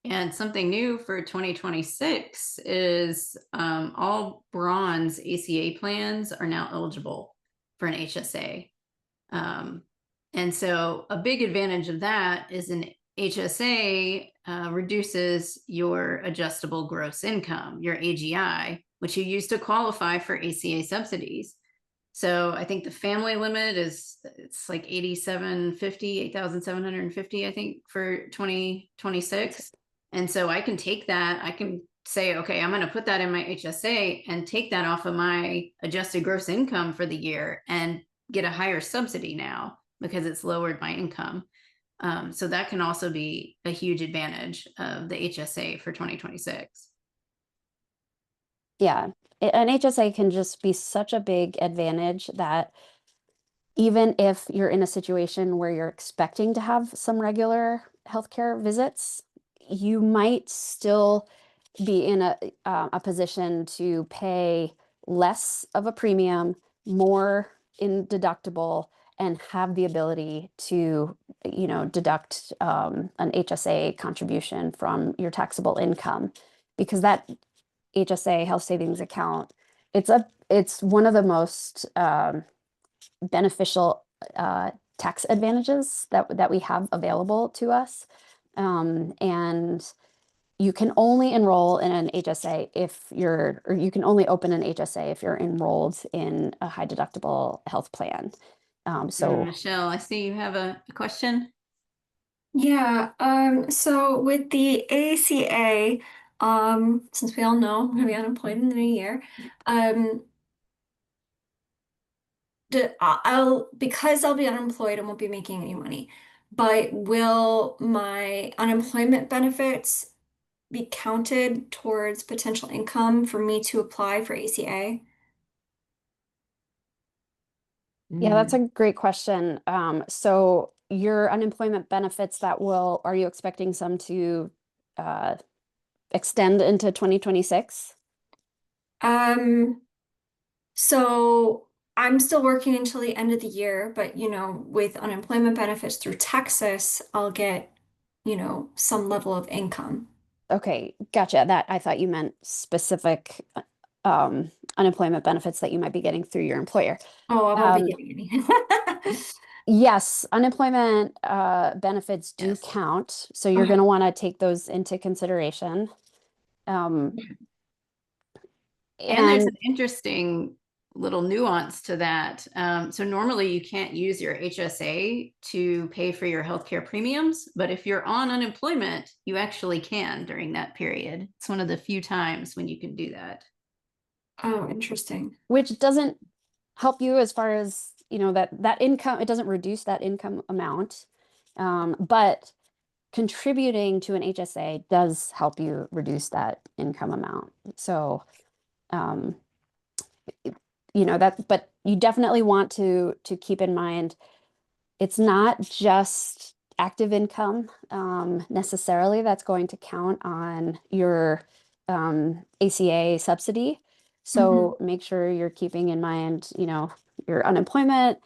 And something new for 2026 is all bronze ACA plans are now eligible for an HSA. And so a big advantage of that is an HSA reduces your adjustable gross income, your AGI, which you use to qualify for ACA subsidies. So I think the family limit it's like 8,750, I think, for 2026. And so I can take that, I can say, okay, I'm going to put that in my HSA and take that off of my adjusted gross income for the year and get a higher subsidy now because it's lowered my income. So that can also be a huge advantage of the HSA for 2026. Yeah, an HSA can just be such a big advantage that even if you're in a situation where you're expecting to have some regular healthcare visits, you might still be in a position to pay less of a premium, more in deductible, and have the ability to, deduct an HSA contribution from your taxable income, because that HSA, health savings account, it's one of the most beneficial tax advantages that we have available to us. And you can only enroll in an HSA or you can only open an HSA if you're enrolled in a high deductible health plan. So Michelle, I see you have a question. Yeah, so with the ACA, since we all know I'm gonna be unemployed in the new year, because I'll be unemployed and won't be making any money, but will my unemployment benefits be counted towards potential income for me to apply for ACA? Yeah, that's a great question. So your unemployment benefits are you expecting some to uh, extend into 2026? So I'm still working until the end of the year, but with unemployment benefits through Texas, I'll get, some level of income. Okay, gotcha. That I thought you meant specific unemployment benefits that you might be getting through your employer. Oh, I won't be Um, getting any. yes, unemployment benefits do Yes. count, so you're Okay. going to want to take those into consideration. Um, And there's and an interesting little nuance to that. So normally you can't use your HSA to pay for your healthcare premiums, but if you're on unemployment, you actually can during that period. It's one of the few times when you can do that. Oh, interesting. which doesn't help you as far as that income, it doesn't reduce that income amount, but contributing to an HSA does help you reduce that income amount. So um, but you definitely want to keep in mind it's not just active income necessarily that's going to count on your ACA subsidy. So make sure you're keeping in mind, your unemployment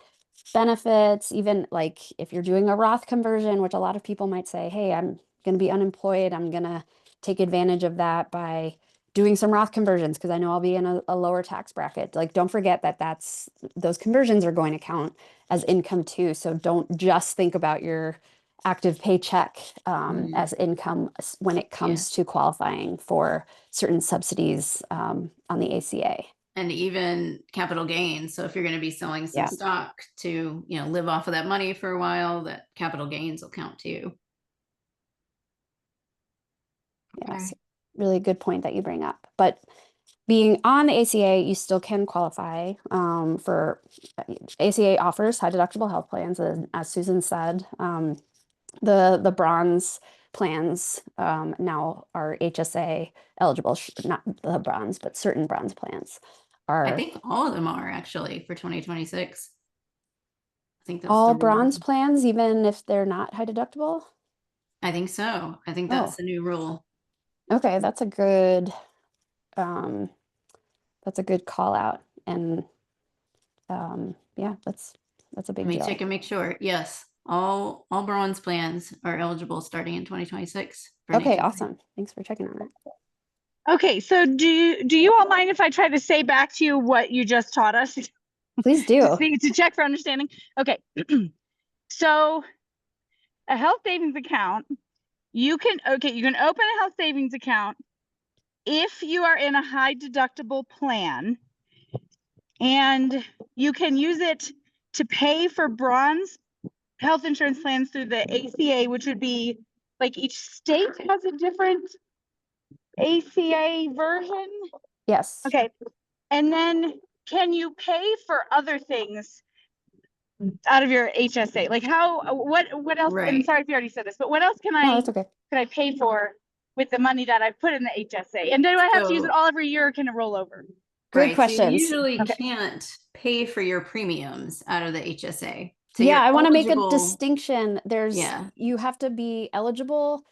benefits, even like if you're doing a Roth conversion, which a lot of people might say, hey, I'm going to be unemployed. I'm going to take advantage of that by doing some Roth conversions because I know I'll be in a lower tax bracket. Like, don't forget that those conversions are going to count as income too. So don't just think about your active paycheck as income when it comes to qualifying for certain subsidies on the ACA. And even capital gains. So if you're going to be selling some Yeah. stock to, live off of that money for a while, that capital gains will count too. Yes, really good point that you bring up. But being on the ACA, you still can qualify for ACA offers high deductible health plans, and as Susan said, the bronze plans now are HSA eligible. Not the bronze, but certain bronze plans I are. think all of them are actually for 2026. I think that's All the rule. bronze plans, even if they're not high deductible? I think so. I think Oh. that's the new rule. Okay, that's a good call out. And yeah, that's a big Let me deal. check and make sure. Yes, all bronze plans are eligible starting in 2026. Okay, awesome. Thanks for checking on that. Okay, so do you all mind if I try to say back to you what you just taught us? Please do. to check for understanding. Okay. So a health savings account, you can open a health savings account if you are in a high deductible plan, and you can use it to pay for bronze health insurance plans through the ACA, which would be like each state has a different ACA version. Yes. Okay. And then can you pay for other things out of your HSA? Like what else? Right. And sorry if you already said this, but what else can No, that's okay. I pay for with the money that I put in the HSA? And do I have to use it all every year, or can it roll over? Good Right. So you questions. usually can't pay for your premiums out of the HSA. So Yeah, you're I want to make a eligible- distinction. Yeah. You have to be eligible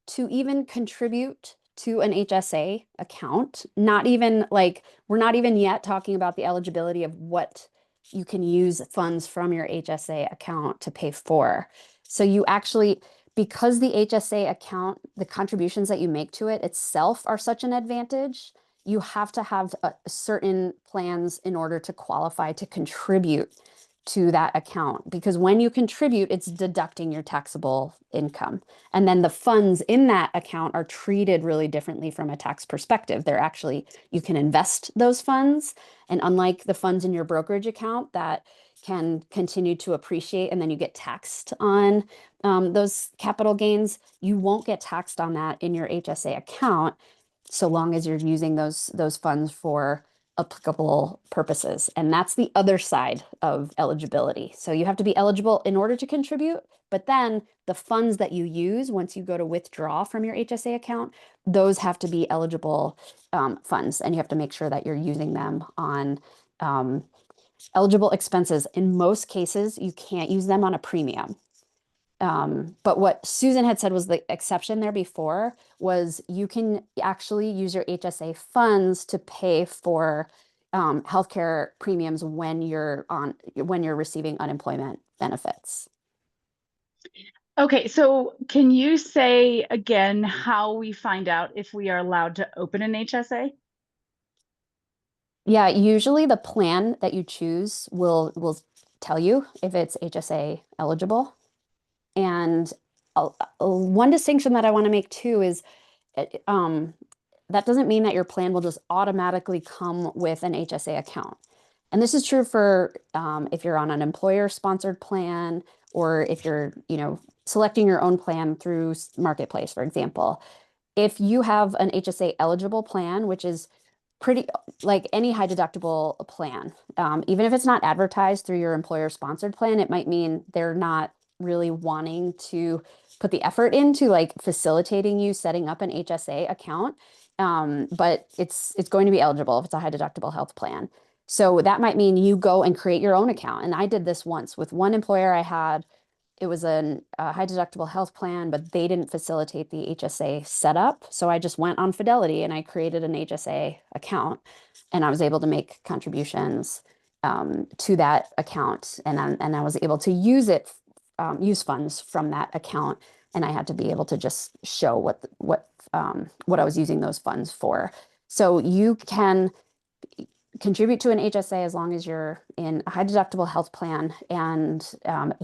to even contribute to an HSA account. Not even like, we're not even yet talking about the eligibility of what you can use funds from your HSA account to pay for. So you actually, because the HSA account, the contributions that you make to it itself are such an advantage, you have to have certain plans in order to qualify to contribute to that account. Because when you contribute, it's deducting your taxable income. And then the funds in that account are treated really differently from a tax perspective. They're actually, you can invest those funds. And unlike the funds in your brokerage account that can continue to appreciate and then you get taxed on those capital gains, you won't get taxed on that in your HSA account so long as you're using those funds for applicable purposes. And that's the other side of eligibility. So you have to be eligible in order to contribute, but then the funds that you use once you go to withdraw from your HSA account, those have to be eligible funds, and you have to make sure that you're using them on eligible expenses. In most cases, you can't use them on a premium. But what Susan had said was the exception there before was you can actually use your HSA funds to pay for healthcare premiums when you're receiving unemployment benefits. Okay, so can you say again how we find out if we are allowed to open an HSA? Yeah, usually the plan that you choose will tell you if it's HSA eligible. And one distinction that I want to make too is that doesn't mean that your plan will just automatically come with an HSA account. And this is true for if you're on an employer-sponsored plan, or if you're, selecting your own plan through Marketplace, for example. If you have an HSA eligible plan, which is pretty like any high deductible plan, even if it's not advertised through your employer-sponsored plan, it might mean they're not really wanting to put the effort into like facilitating you setting up an HSA account. But it's going to be eligible if it's a high deductible health plan. So that might mean you go and create your own account. And I did this once with one employer I had. It was a high deductible health plan, but they didn't facilitate the HSA setup. So I just went on Fidelity and I created an HSA account, and I was able to make contributions to that account. And I was able to use funds from that account. And I had to be able to just show what I was using those funds for. So you can contribute to an HSA as long as you're in a high deductible health plan, and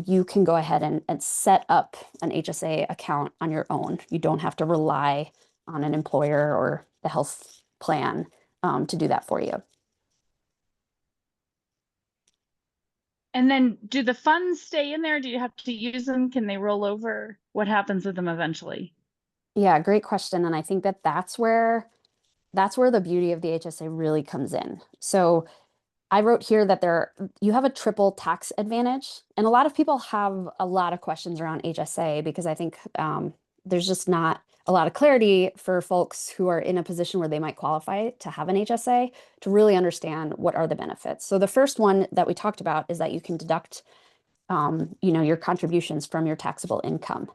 you can go ahead and set up an HSA account on your own. You don't have to rely on an employer or the health plan to do that for you. And then do the funds stay in there? Do you have to use them? Can they roll over? What happens with them eventually? Yeah, great question. And I think that's where the beauty of the HSA really comes in. So I wrote here that you have a triple tax advantage. And a lot of people have a lot of questions around HSA because I think there's just not a lot of clarity for folks who are in a position where they might qualify to have an HSA to really understand what are the benefits. So the first one that we talked about is that you can deduct your contributions from your taxable income.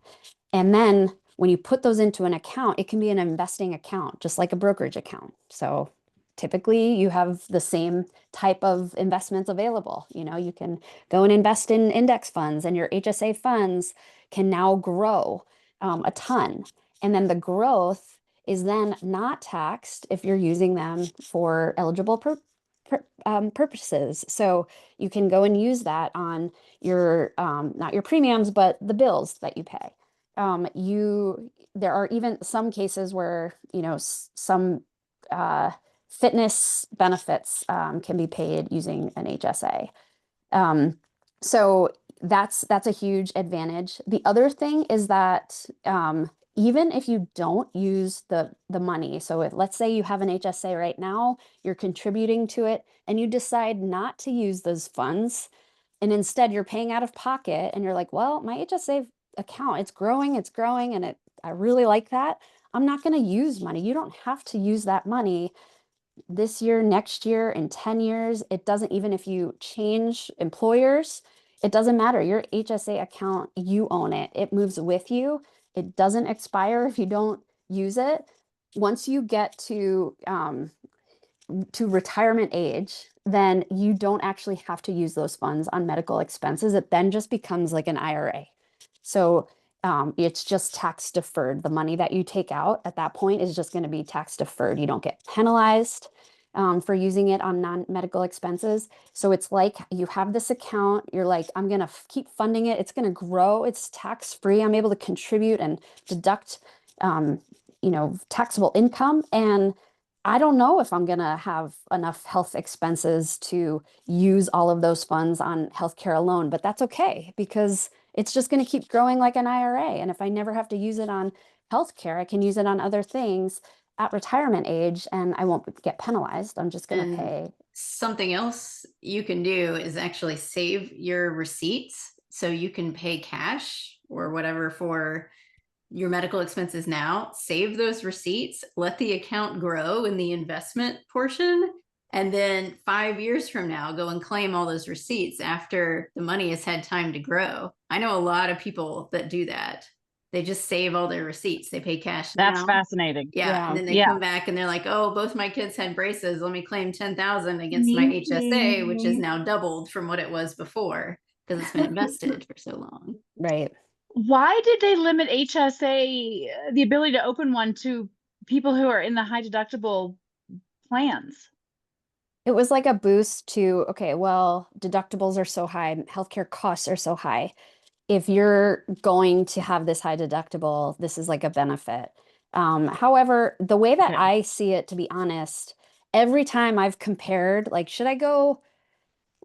And then when you put those into an account, it can be an investing account, just like a brokerage account. So typically you have the same type of investments available. You can go and invest in index funds, and your HSA funds can now grow a ton. And then the growth is then not taxed if you're using them for eligible purposes. So you can go and use that on your, not your premiums, but the bills that you pay. There are even some cases where, some fitness benefits can be paid using an HSA. So that's a huge advantage. The other thing is that even if you don't use the money, so let's say you have an HSA right now, you're contributing to it, and you decide not to use those funds, and instead you're paying out of pocket, and you're like, well, my HSA account, it's growing, and I really like that. I'm not going to use money. You don't have to use that money this year, next year, in 10 years. It doesn't, even if you change employers, it doesn't matter. Your HSA account, you own it. It moves with you. It doesn't expire if you don't use it. Once you get to retirement age, then you don't actually have to use those funds on medical expenses. It then just becomes like an IRA. So it's just tax deferred. The money that you take out at that point is just going to be tax deferred. You don't get penalized for using it on non-medical expenses. So it's like you have this account, you're like, I'm going to keep funding it. It's going to grow. It's tax free. I'm able to contribute and deduct, taxable income. And I don't know if I'm going to have enough health expenses to use all of those funds on healthcare alone, but that's okay because it's just going to keep growing like an IRA. And if I never have to use it on healthcare, I can use it on other things at retirement age and I won't get penalized. I'm just going to pay. Something else you can do is actually save your receipts so you can pay cash or whatever for your medical expenses now. Save those receipts, let the account grow in the investment portion, and then 5 years from now, go and claim all those receipts after the money has had time to grow. I know a lot of people that do that. They just save all their receipts. They pay cash That's now. fascinating. Yeah. And then they come back and they're like, oh, both my kids had braces. Let me claim 10,000 against my HSA, which is now doubled from what it was before because it's been invested for so long. Right. Why did they limit HSA, the ability to open one, to people who are in the high deductible plans? It was like a boost to, okay, well, deductibles are so high, healthcare costs are so high. If you're going to have this high deductible, this is like a benefit. However, the way that I see it, to be honest, every time I've compared, like, should I go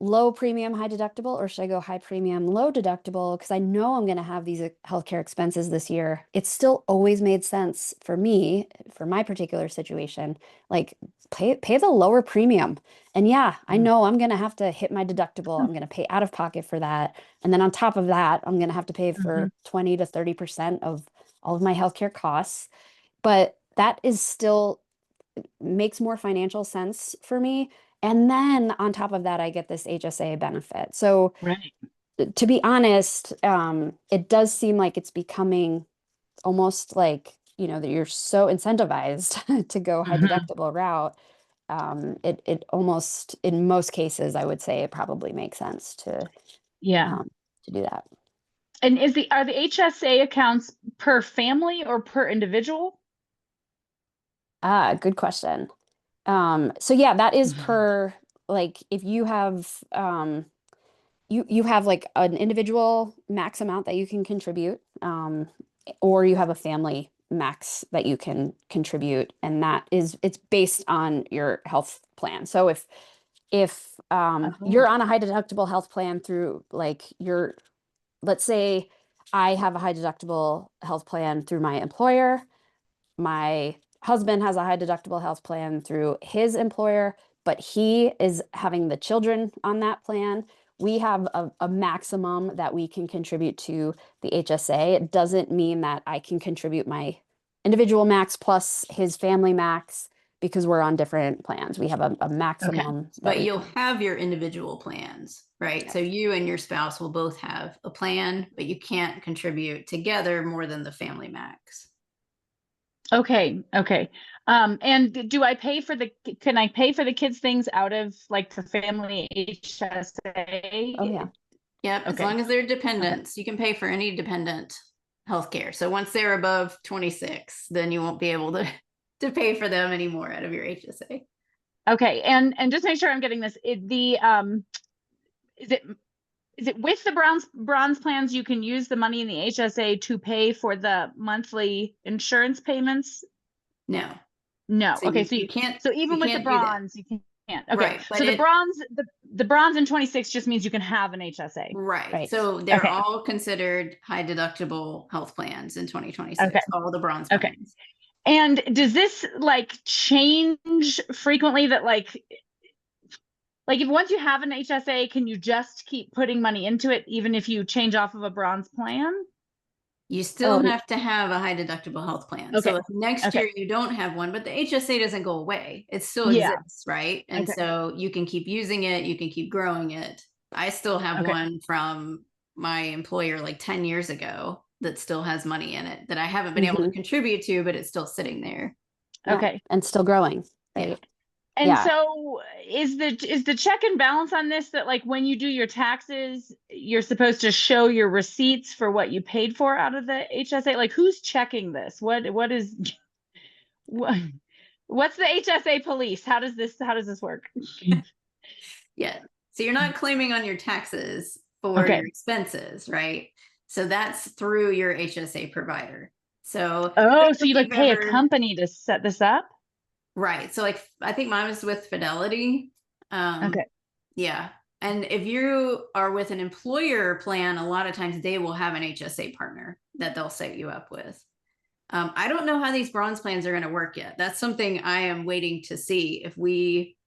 low premium, high deductible, or should I go high premium, low deductible? Because I know I'm going to have these healthcare expenses this year. It's still always made sense for me, for my particular situation, like pay the lower premium. And yeah, I know I'm going to have to hit my deductible. I'm going to pay out of pocket for that. And then on top of that, I'm going to have to pay for 20 to 30% of all of my healthcare costs. But that is still makes more financial sense for me. And then on top of that, I get this HSA benefit. So to be honest, it does seem like it's becoming almost like, you know, that you're so incentivized to go high deductible route. It almost, in most cases, I would say it probably makes sense to do that. And are the HSA accounts per family or per individual? Good question. So yeah, that is per, like, if you have, you have like an individual max amount that you can contribute, or you have a family max that you can contribute, and it's based on your health plan. So if you're on a high deductible health plan through like let's say I have a high deductible health plan through my employer, my husband has a high deductible health plan through his employer, but he is having the children on that plan. We have a maximum that we can contribute to the HSA. It doesn't mean that I can contribute my individual max plus his family max because we're on different plans. We have a maximum. But you'll have your individual plans, right? Yes. So you and your spouse will both have a plan, but you can't contribute together more than the family max. Okay. And can I pay for the kids' things out of like the family HSA? Oh yeah. Yep. As long as they're dependents, you can pay for any dependent healthcare. So once they're above 26, then you won't be able to pay for them anymore out of your HSA. Okay. And just make sure I'm getting this. Is it with the bronze plans you can use the money in the HSA to pay for the monthly insurance payments? No. So okay, you can't. So even with the bronze, you can't. Okay. Right, so the bronze in 26 just means you can have an HSA. Right. So they're all considered high deductible health plans in 2026. All the bronze plans. And does this like change frequently, that like if once you have an HSA, can you just keep putting money into it even if you change off of a bronze plan? You still have to have a high deductible health plan. So if next year you don't have one, but the HSA doesn't go away. It still exists, right? And so you can keep using it. You can keep growing it. I still have one from my employer like 10 years ago that still has money in it that I haven't been able to contribute to, but it's still sitting there. Okay. And still growing. Right. Yeah. And so is the check and balance on this that like when you do your taxes, you're supposed to show your receipts for what you paid for out of the HSA? Like who's checking this? What's the HSA police? How does this work? Yeah. So you're not claiming on your taxes for your expenses, right? So that's through your HSA provider. So so you like pay a company to set this up? Right. So like, I think mine was with Fidelity. Yeah. And if you are with an employer plan, a lot of times they will have an HSA partner that they'll set you up with. I don't know how these bronze plans are going to work yet. That's something I am waiting to see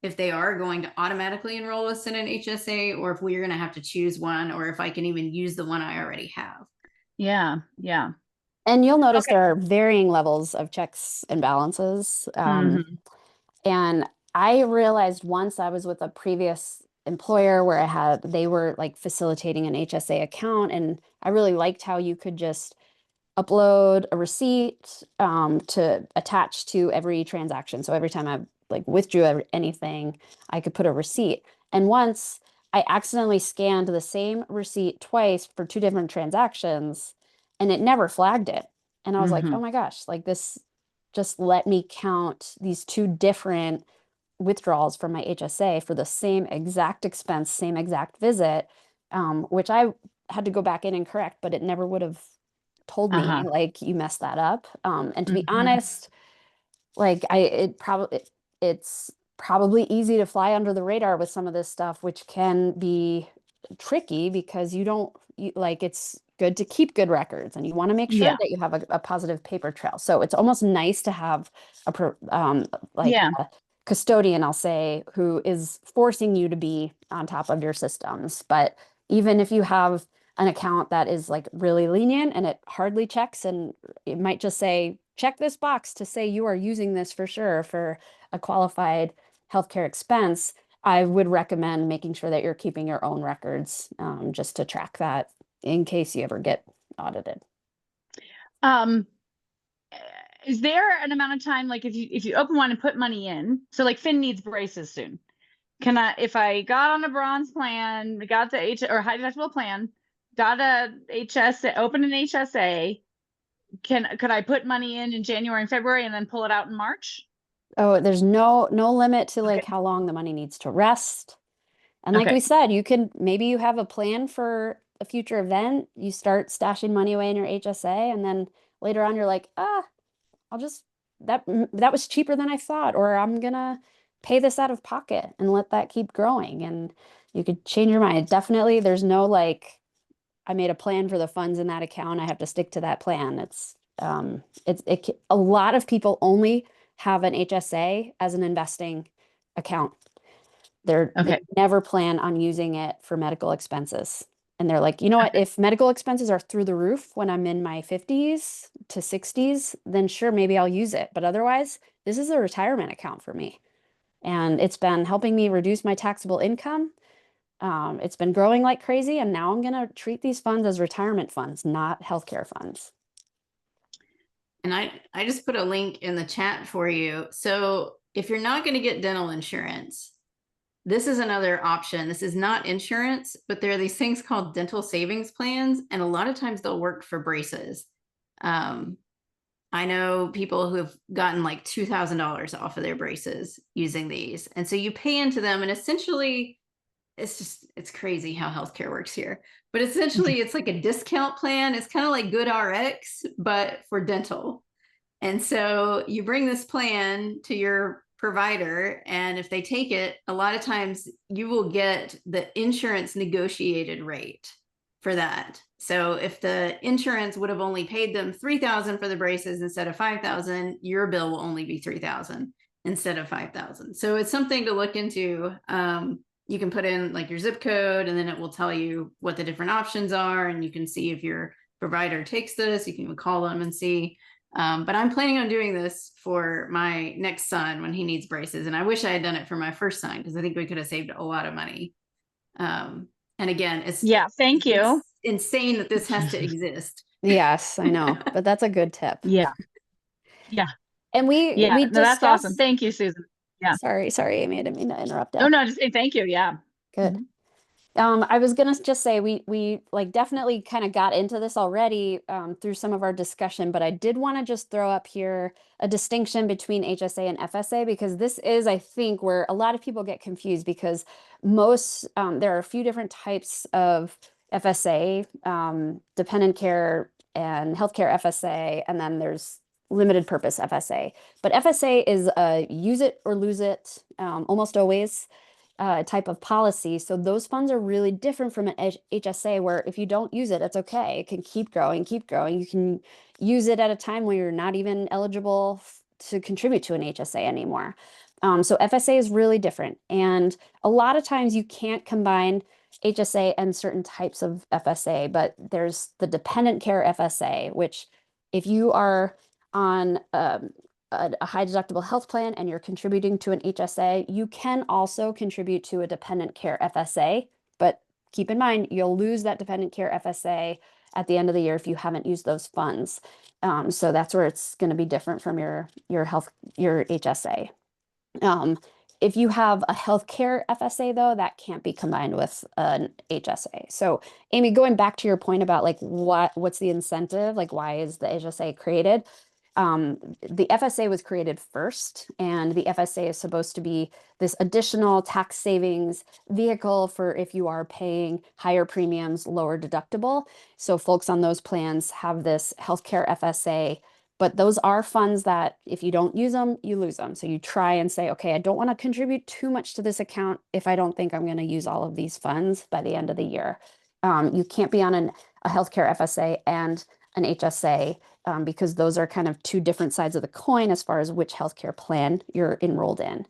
if they are going to automatically enroll us in an HSA, or if we're going to have to choose one, or if I can even use the one I already have. Yeah. Yeah. And you'll notice Okay. there are varying levels of checks and balances. Mhm. And I realized once I was with a previous employer where they were like facilitating an HSA account, and I really liked how you could just upload a receipt to attach to every transaction. So every time I like withdrew anything, I could put a receipt. And once I accidentally scanned the same receipt twice for two different transactions, and it never flagged it. And I was like, oh my gosh, like this just let me count these two different withdrawals from my HSA for the same exact expense, same exact visit, which I had to go back in and correct, but it never would have told me like you messed that up. And to be honest, like it's probably easy to fly under the radar with some of this stuff, which can be tricky because like it's good to keep good records and you want to make sure Yeah. that you have a positive paper trail. So it's almost nice to have like Yeah. a custodian, I'll say, who is forcing you to be on top of your systems. But even if you have an account that is like really lenient and it hardly checks, and it might just say, check this box to say you are using this for sure for a qualified healthcare expense, I would recommend making sure that you're keeping your own records just to track that in case you ever get audited. Um, is there an amount of time, like if you open one and put money in, so like Finn needs braces soon. Can I, if I got on a bronze plan, got the or high deductible plan, got a HSA, open an HSA, could I put money in January and February and then pull it out in March? Oh, there's no limit to like Okay. how long the money needs to rest. And like Okay. we said, maybe you have a plan for a future event. You start stashing money away in your HSA, and then later on you're like, I'll just that was cheaper than I thought, or I'm gonna pay this out of pocket and let that keep growing. And you could change your mind. Definitely, there's no like, I made a plan for the funds in that account. I have to stick to that plan. A lot of people only have an HSA as an investing account. They Okay. never plan on using it for medical expenses. And they're like, you know what, if medical expenses are through the roof when I'm in my 50s to 60s, then sure, maybe I'll use it. But otherwise, this is a retirement account for me. And it's been helping me reduce my taxable income. It's been growing like crazy. And now I'm going to treat these funds as retirement funds, not healthcare funds. And I just put a link in the chat for you. So if you're not going to get dental insurance, this is another option. This is not insurance, but there are these things called dental savings plans. And a lot of times they'll work for braces. I know people who have gotten like $2,000 off of their braces using these. And so you pay into them, and essentially it's crazy how healthcare works here. But essentially it's like a discount plan. It's kind of like GoodRx, but for dental. And so you bring this plan to your provider, and if they take it, a lot of times you will get the insurance negotiated rate for that. So if the insurance would have only paid them $3,000 for the braces instead of $5,000, your bill will only be $3,000 instead of $5,000. So it's something to look into. You can put in like your zip code, and then it will tell you what the different options are, and you can see if your provider takes this. You can even call them and see. But I'm planning on doing this for my next son when he needs braces. And I wish I had done it for my first son, because I think we could have saved a lot of money. And again, thank you. It's insane that this has to exist. Yes, I know, but that's a good tip. Yeah. And we No, that's awesome. discussed, Thank you, Susan. Yeah. sorry, Amy, I didn't mean to interrupt. Oh, no, just say thank you. Yeah. Good. I was gonna just say we like definitely kind of got into this already through some of our discussion, but I did want to just throw up here a distinction between HSA and FSA, because this is, I think, where a lot of people get confused, because there are a few different types of FSA, dependent care and healthcare FSA, and then there's limited purpose FSA. But FSA is a use it or lose it almost always. type of policy. So those funds are really different from an HSA, where if you don't use it, it's okay. It can keep growing, keep growing. You can use it at a time where you're not even eligible to contribute to an HSA anymore. So FSA is really different. And a lot of times you can't combine HSA and certain types of FSA, but there's the dependent care FSA, which if you are on a high deductible health plan and you're contributing to an HSA, you can also contribute to a dependent care FSA, but keep in mind, you'll lose that dependent care FSA at the end of the year if you haven't used those funds. So that's where it's going to be different from your HSA. If you have a healthcare FSA, though, that can't be combined with an HSA. So, Amy, going back to your point about like what's the incentive, like why is the HSA created? The FSA was created first, and the FSA is supposed to be this additional tax savings vehicle for if you are paying higher premiums, lower deductible. So folks on those plans have this healthcare FSA, but those are funds that if you don't use them, you lose them. So you try and say, okay, I don't want to contribute too much to this account if I don't think I'm going to use all of these funds by the end of the year. You can't be on a healthcare FSA and an HSA because those are kind of two different sides of the coin as far as which healthcare plan you're enrolled in.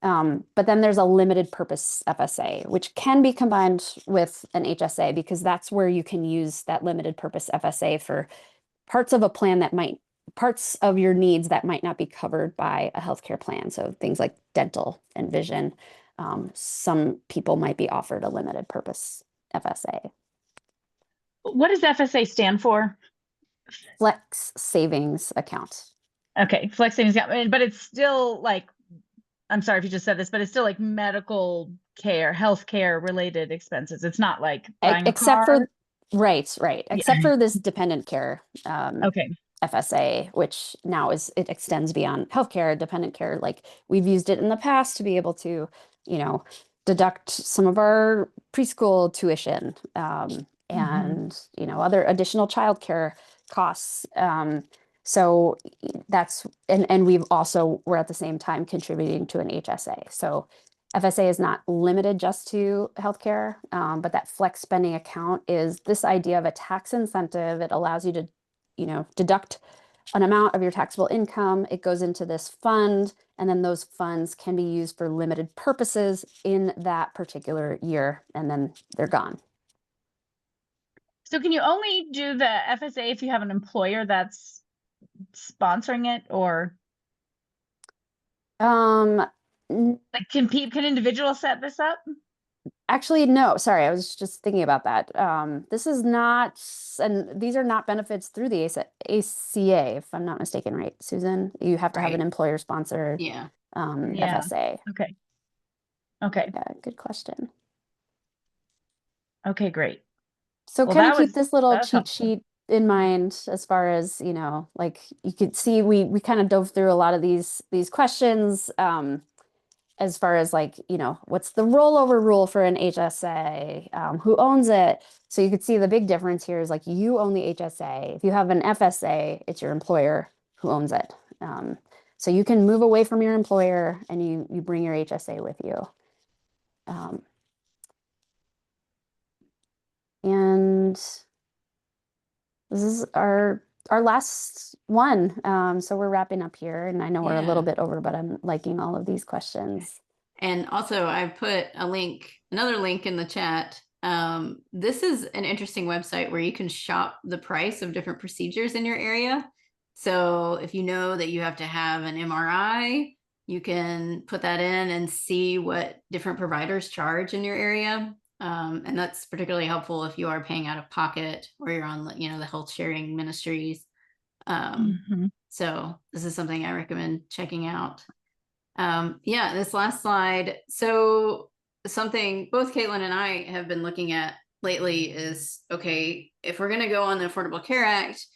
But then there's a limited purpose FSA, which can be combined with an HSA because that's where you can use that limited purpose FSA for parts of a plan parts of your needs that might not be covered by a healthcare plan. So things like dental and vision. Some people might be offered a limited purpose FSA. What does FSA stand for? Flex savings account. Okay, flex savings account, but it's still like, I'm sorry if you just said this, but it's still like medical care, healthcare related expenses. It's not like buying a car. Right. Except for this dependent care. Okay. FSA, which now it extends beyond healthcare, dependent care. Like we've used it in the past to be able to, deduct some of our preschool tuition, and, other additional childcare costs. So that's, and we're at the same time contributing to an HSA. So FSA is not limited just to healthcare, but that flex spending account is this idea of a tax incentive. It allows you to deduct an amount of your taxable income. It goes into this fund, and then those funds can be used for limited purposes in that particular year, and then they're gone. So can you only do the FSA if you have an employer that's sponsoring it, or like can individuals set this up? Actually, no, sorry. I was just thinking about that. This is not, and these are not benefits through the ACA, if I'm not mistaken, right, Susan? You have to have an employer sponsored FSA. Okay. Yeah, good question. Okay, great. So kind of keep this little cheat sheet in mind as far as, like you could see, we kind of dove through a lot of these questions. As far as like, what's the rollover rule for an HSA? Who owns it? So you could see the big difference here is like you own the HSA. If you have an FSA, it's your employer who owns it. So you can move away from your employer and you bring your HSA with you. And this is our last one. So we're wrapping up here, and I know we're a little bit over, but I'm liking all of these questions. And also I put another link in the chat. This is an interesting website where you can shop the price of different procedures in your area. So if you know that you have to have an MRI, you can put that in and see what different providers charge in your area. And that's particularly helpful if you are paying out of pocket or you're on, the health sharing ministries. So this is something I recommend checking out. This last slide. So something both Caitlin and I have been looking at lately is, okay, if we're going to go on the Affordable Care Act,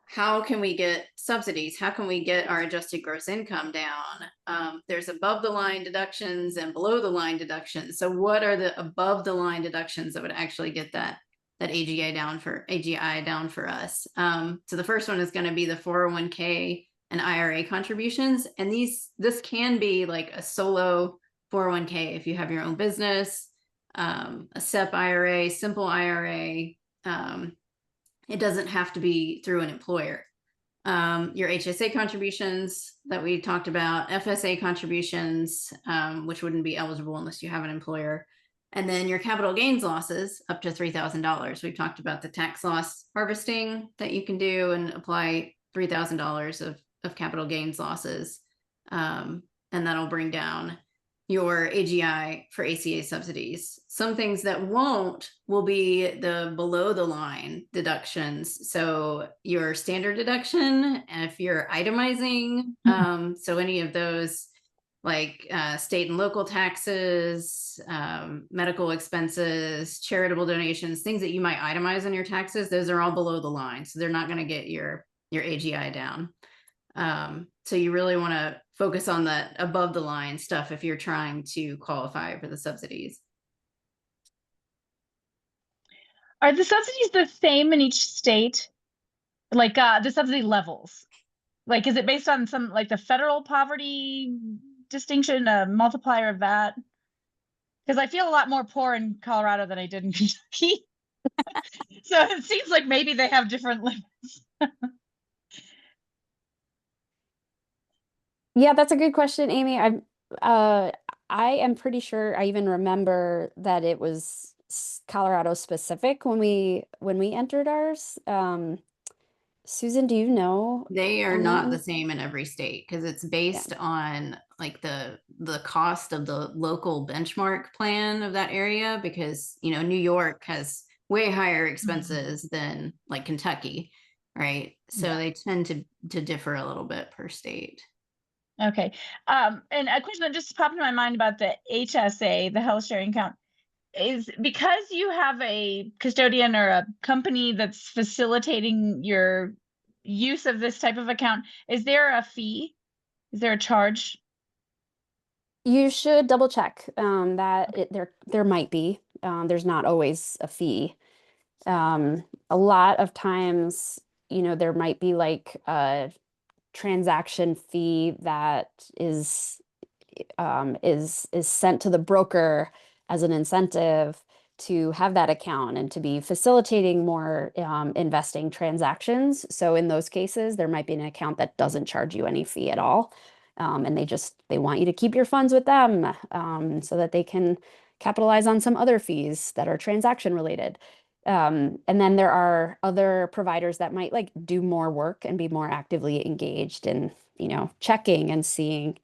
how can we get subsidies? How can we get our adjusted gross income down? There's above the line deductions and below the line deductions. So what are the above the line deductions that would actually get that AGI down for us? So the first one is going to be the 401k and IRA contributions. And this can be like a solo 401k if you have your own business, a SEP IRA, simple IRA. It doesn't have to be through an employer. Your HSA contributions that we talked about, FSA contributions, which wouldn't be eligible unless you have an employer. And then your capital gains losses up to $3,000. We've talked about the tax loss harvesting that you can do and apply $3,000 of capital gains losses. And that'll bring down your AGI for ACA subsidies. Some things that won't will be the below the line deductions. So your standard deduction, and if you're itemizing, so any of those like state and local taxes, medical expenses, charitable donations, things that you might itemize on your taxes, those are all below the line. So they're not going to get your AGI down. So you really want to focus on that above the line stuff if you're trying to qualify for the subsidies. Are the subsidies the same in each state? Like the subsidy levels? Like, is it based on some, like the federal poverty distinction, a multiplier of that? Because I feel a lot more poor in Colorado than I did in Kentucky. So it seems like maybe they have different limits. Yeah, that's a good question, Amy. I am pretty sure I even remember that it was Colorado specific when we entered ours. Susan, do you know? They are on that not one? the same in every state because it's based on like the cost of the local benchmark plan of that area, because New York has way higher expenses than like Kentucky, right? So they tend to differ a little bit per state. Okay. And a question that just popped in my mind about the HSA, the health sharing account, is because you have a custodian or a company that's facilitating your use of this type of account, is there a fee? Is there a charge? You should double check that there might be. There's not always a fee. A lot of times, there might be like a transaction fee that is sent to the broker as an incentive to have that account and to be facilitating more investing transactions. So in those cases, there might be an account that doesn't charge you any fee at all. And they want you to keep your funds with them so that they can capitalize on some other fees that are transaction related. And then there are other providers that might like do more work and be more actively engaged in, checking and seeing,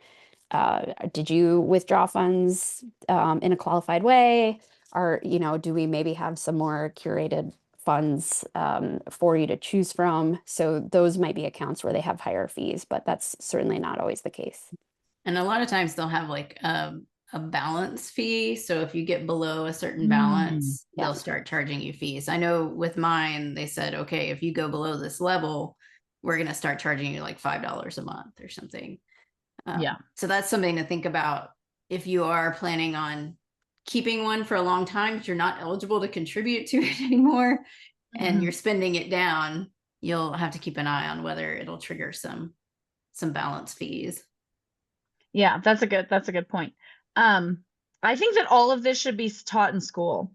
did you withdraw funds in a qualified way? Or, do we maybe have some more curated funds for you to choose from? So those might be accounts where they have higher fees, but that's certainly not always the case. And a lot of times they'll have like a balance fee. So if you get below a certain balance, Yeah. they'll start charging you fees. I know with mine, they said, okay, if you go below this level, we're going to start charging you like $5 a month or something. Yeah. So that's something to think about if you are planning on keeping one for a long time, but you're not eligible to contribute to it anymore and you're spending it down, you'll have to keep an eye on whether it'll trigger some balance fees. Yeah, that's a good point. I think that all of this should be taught in school.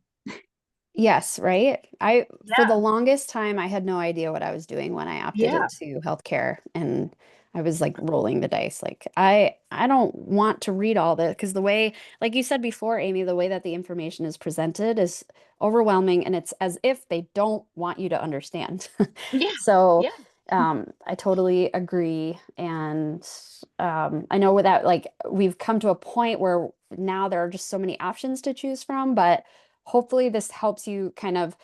Yes, right. For the longest time, I had no idea what I was doing when I opted into healthcare, and I was like rolling the dice. Like I don't want to read all this because the way, like you said before, Amy, the way that the information is presented is overwhelming, and it's as if they don't want you to understand. So I totally agree, and I know without like we've come to a point where now there are just so many options to choose from, but hopefully this helps you kind of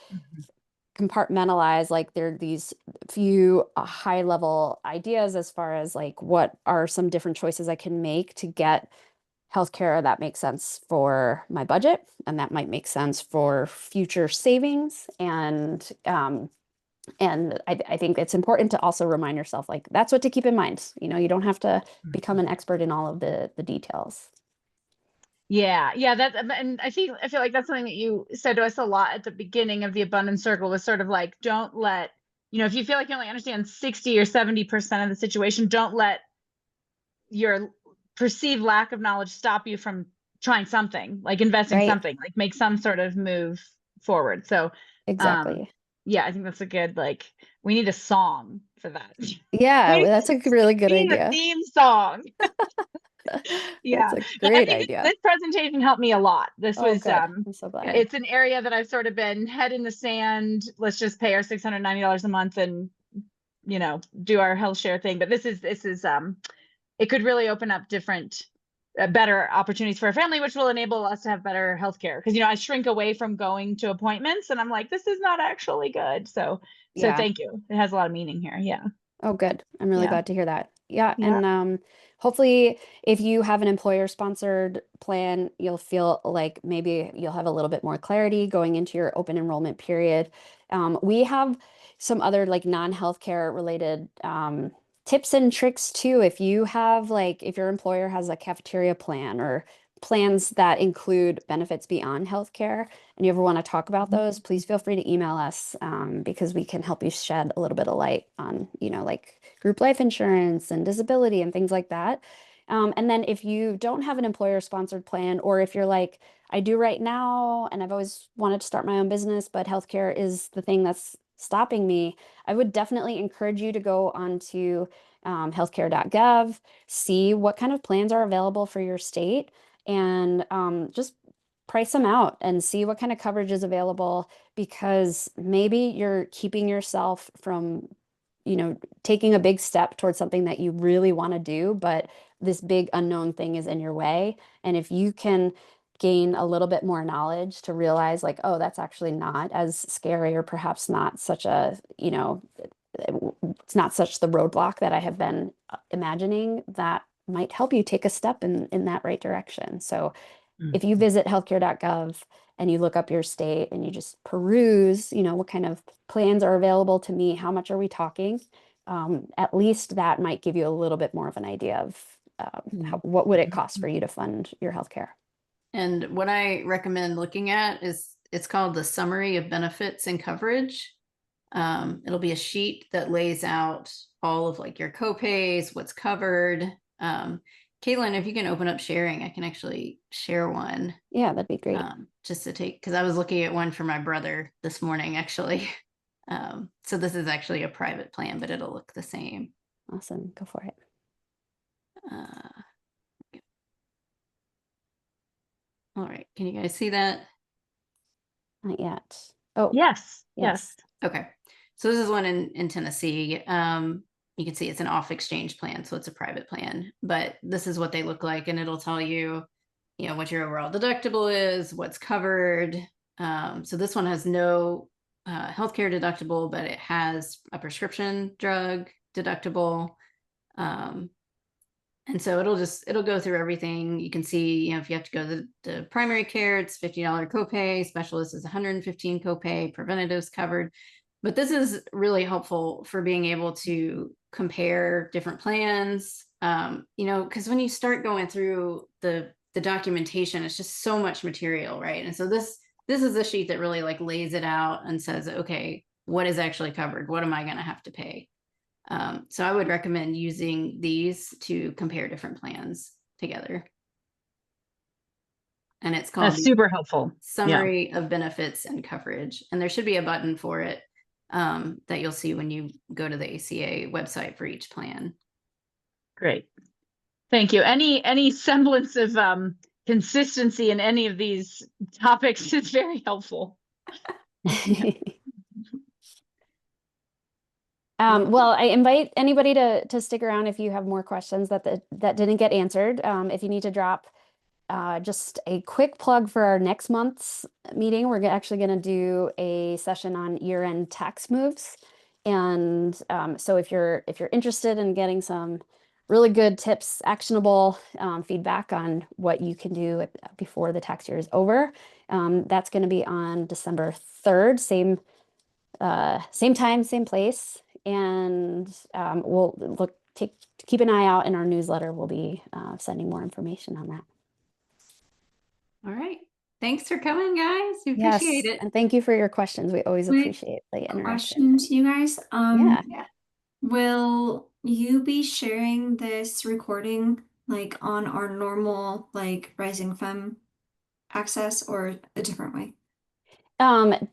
compartmentalize, like there are these few high level ideas as far as like what are some different choices I can make to get healthcare that makes sense for my budget and that might make sense for future savings. And I think it's important to also remind yourself like that's what to keep in mind. You don't have to become an expert in all of the details. Yeah, and I feel like that's something that you said to us a lot at the beginning of the abundance circle, was sort of like, don't let, if you feel like you only understand 60 or 70% of the situation, don't let your perceived lack of knowledge stop you from trying something, like investing Right. something, like make some sort of move forward. So Exactly. yeah, I think that's a good, like, we need a song for that. Yeah, We that's a really good need a idea. theme song. That's Yeah. a But I great think idea. this presentation helped me a lot. This Oh, was good. I'm so glad. it's an area that I've sort of been head in the sand. Let's just pay our $690 a month and, you know, do our health share thing. But this is it could really open up different better opportunities for a family, which will enable us to have better healthcare. Because, you know, I shrink away from going to appointments and I'm like, this is not actually good. So Yeah. thank you. It has a lot of meaning here. Yeah. Oh, good. I'm really Yeah. glad to hear that. Yeah. Yeah. And hopefully if you have an employer sponsored plan, you'll feel like maybe you'll have a little bit more clarity going into your open enrollment period. We have some other like non-healthcare related tips and tricks too. If you have like, if your employer has a cafeteria plan or plans that include benefits beyond healthcare, and you ever want to talk about those, please feel free to email us because we can help you shed a little bit of light on, you know, like group life insurance and disability and things like that. And then if you don't have an employer sponsored plan, or if you're like, I do right now, and I've always wanted to start my own business, but healthcare is the thing that's stopping me, I would definitely encourage you to go onto healthcare.gov, see what kind of plans are available for your state, and just price them out and see what kind of coverage is available, because maybe you're keeping yourself from, you know, taking a big step towards something that you really want to do, but this big unknown thing is in your way. And if you can gain a little bit more knowledge to realize like, oh, that's actually not as scary, or perhaps not such a, you know, it's not such the roadblock that I have been imagining, that might help you take a step in that right direction. So if you visit healthcare.gov and you look up your state and you just peruse, you know, what kind of plans are available to me, how much are we talking? At least that might give you a little bit more of an idea of what would it cost for you to fund your healthcare. And what I recommend looking at is, it's called the Summary of Benefits and Coverage. It'll be a sheet that lays out all of like your copays, what's covered. Caitlin, if you can open up sharing, I can actually share one. Yeah, that'd be great. Just to take, because I was looking at one for my brother this morning, actually. So this is actually a private plan, but it'll look the same. Awesome. Go for it. All right. Can you guys see that? Not yet. Oh, Yes. yes. Okay. So this is one in Tennessee. You can see it's an off exchange plan, so it's a private plan, but this is what they look like, and it'll tell you, you know, what your overall deductible is, what's covered. So this one has no healthcare deductible, but it has a prescription drug deductible. And so it'll go through everything. You can see, you know, if you have to go to the primary care, it's $50 copay, specialist is $115 copay, preventatives covered. But this is really helpful for being able to compare different plans. You know, because when you start going through the documentation, it's just so much material, right? And so this is a sheet that really like lays it out and says, okay, what is actually covered? What am I going to have to pay? So I would recommend using these to compare different plans together. And it's called That's super helpful. Summary of Benefits and Coverage. And there should be a button for it that you'll see when you go to the ACA website for each plan. Great. Thank you. Any semblance of consistency in any of these topics is very helpful. Well, I invite anybody to stick around if you have more questions that didn't get answered. If you need to drop just a quick plug for our next month's meeting, we're actually going to do a session on year-end tax moves. And so if you're interested in getting some really good tips, actionable feedback on what you can do before the tax year is over, that's going to be on December 3rd, same time, same place. And we'll keep an eye out in our newsletter. We'll be sending more information on that. All right. Thanks for coming, guys. We appreciate it. And thank you for your questions. We always Quick appreciate the interaction. Question to you guys. Yeah. Will you be sharing this recording like on our normal like Rising Femme access or a different way?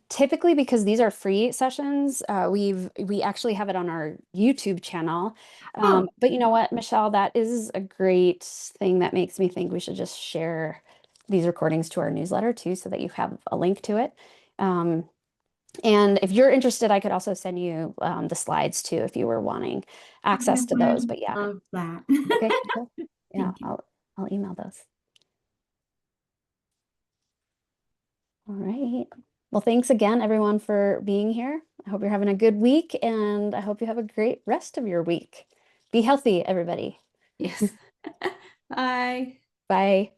Typically because these are free sessions, we actually have it on our YouTube channel. Oh, But you know what, Michelle, that is a great thing that makes me think we should just share these recordings to our newsletter too, so that you have a link to it. And if you're interested, I could also send you the slides too, if you were wanting access to those. But yeah, love that. okay, cool. Yeah, Thank you. I'll email those. All right. Well, thanks again, everyone, for being here. I hope you're having a good week, and I hope you have a great rest of your week. Be healthy, everybody. Yes. Bye. Bye.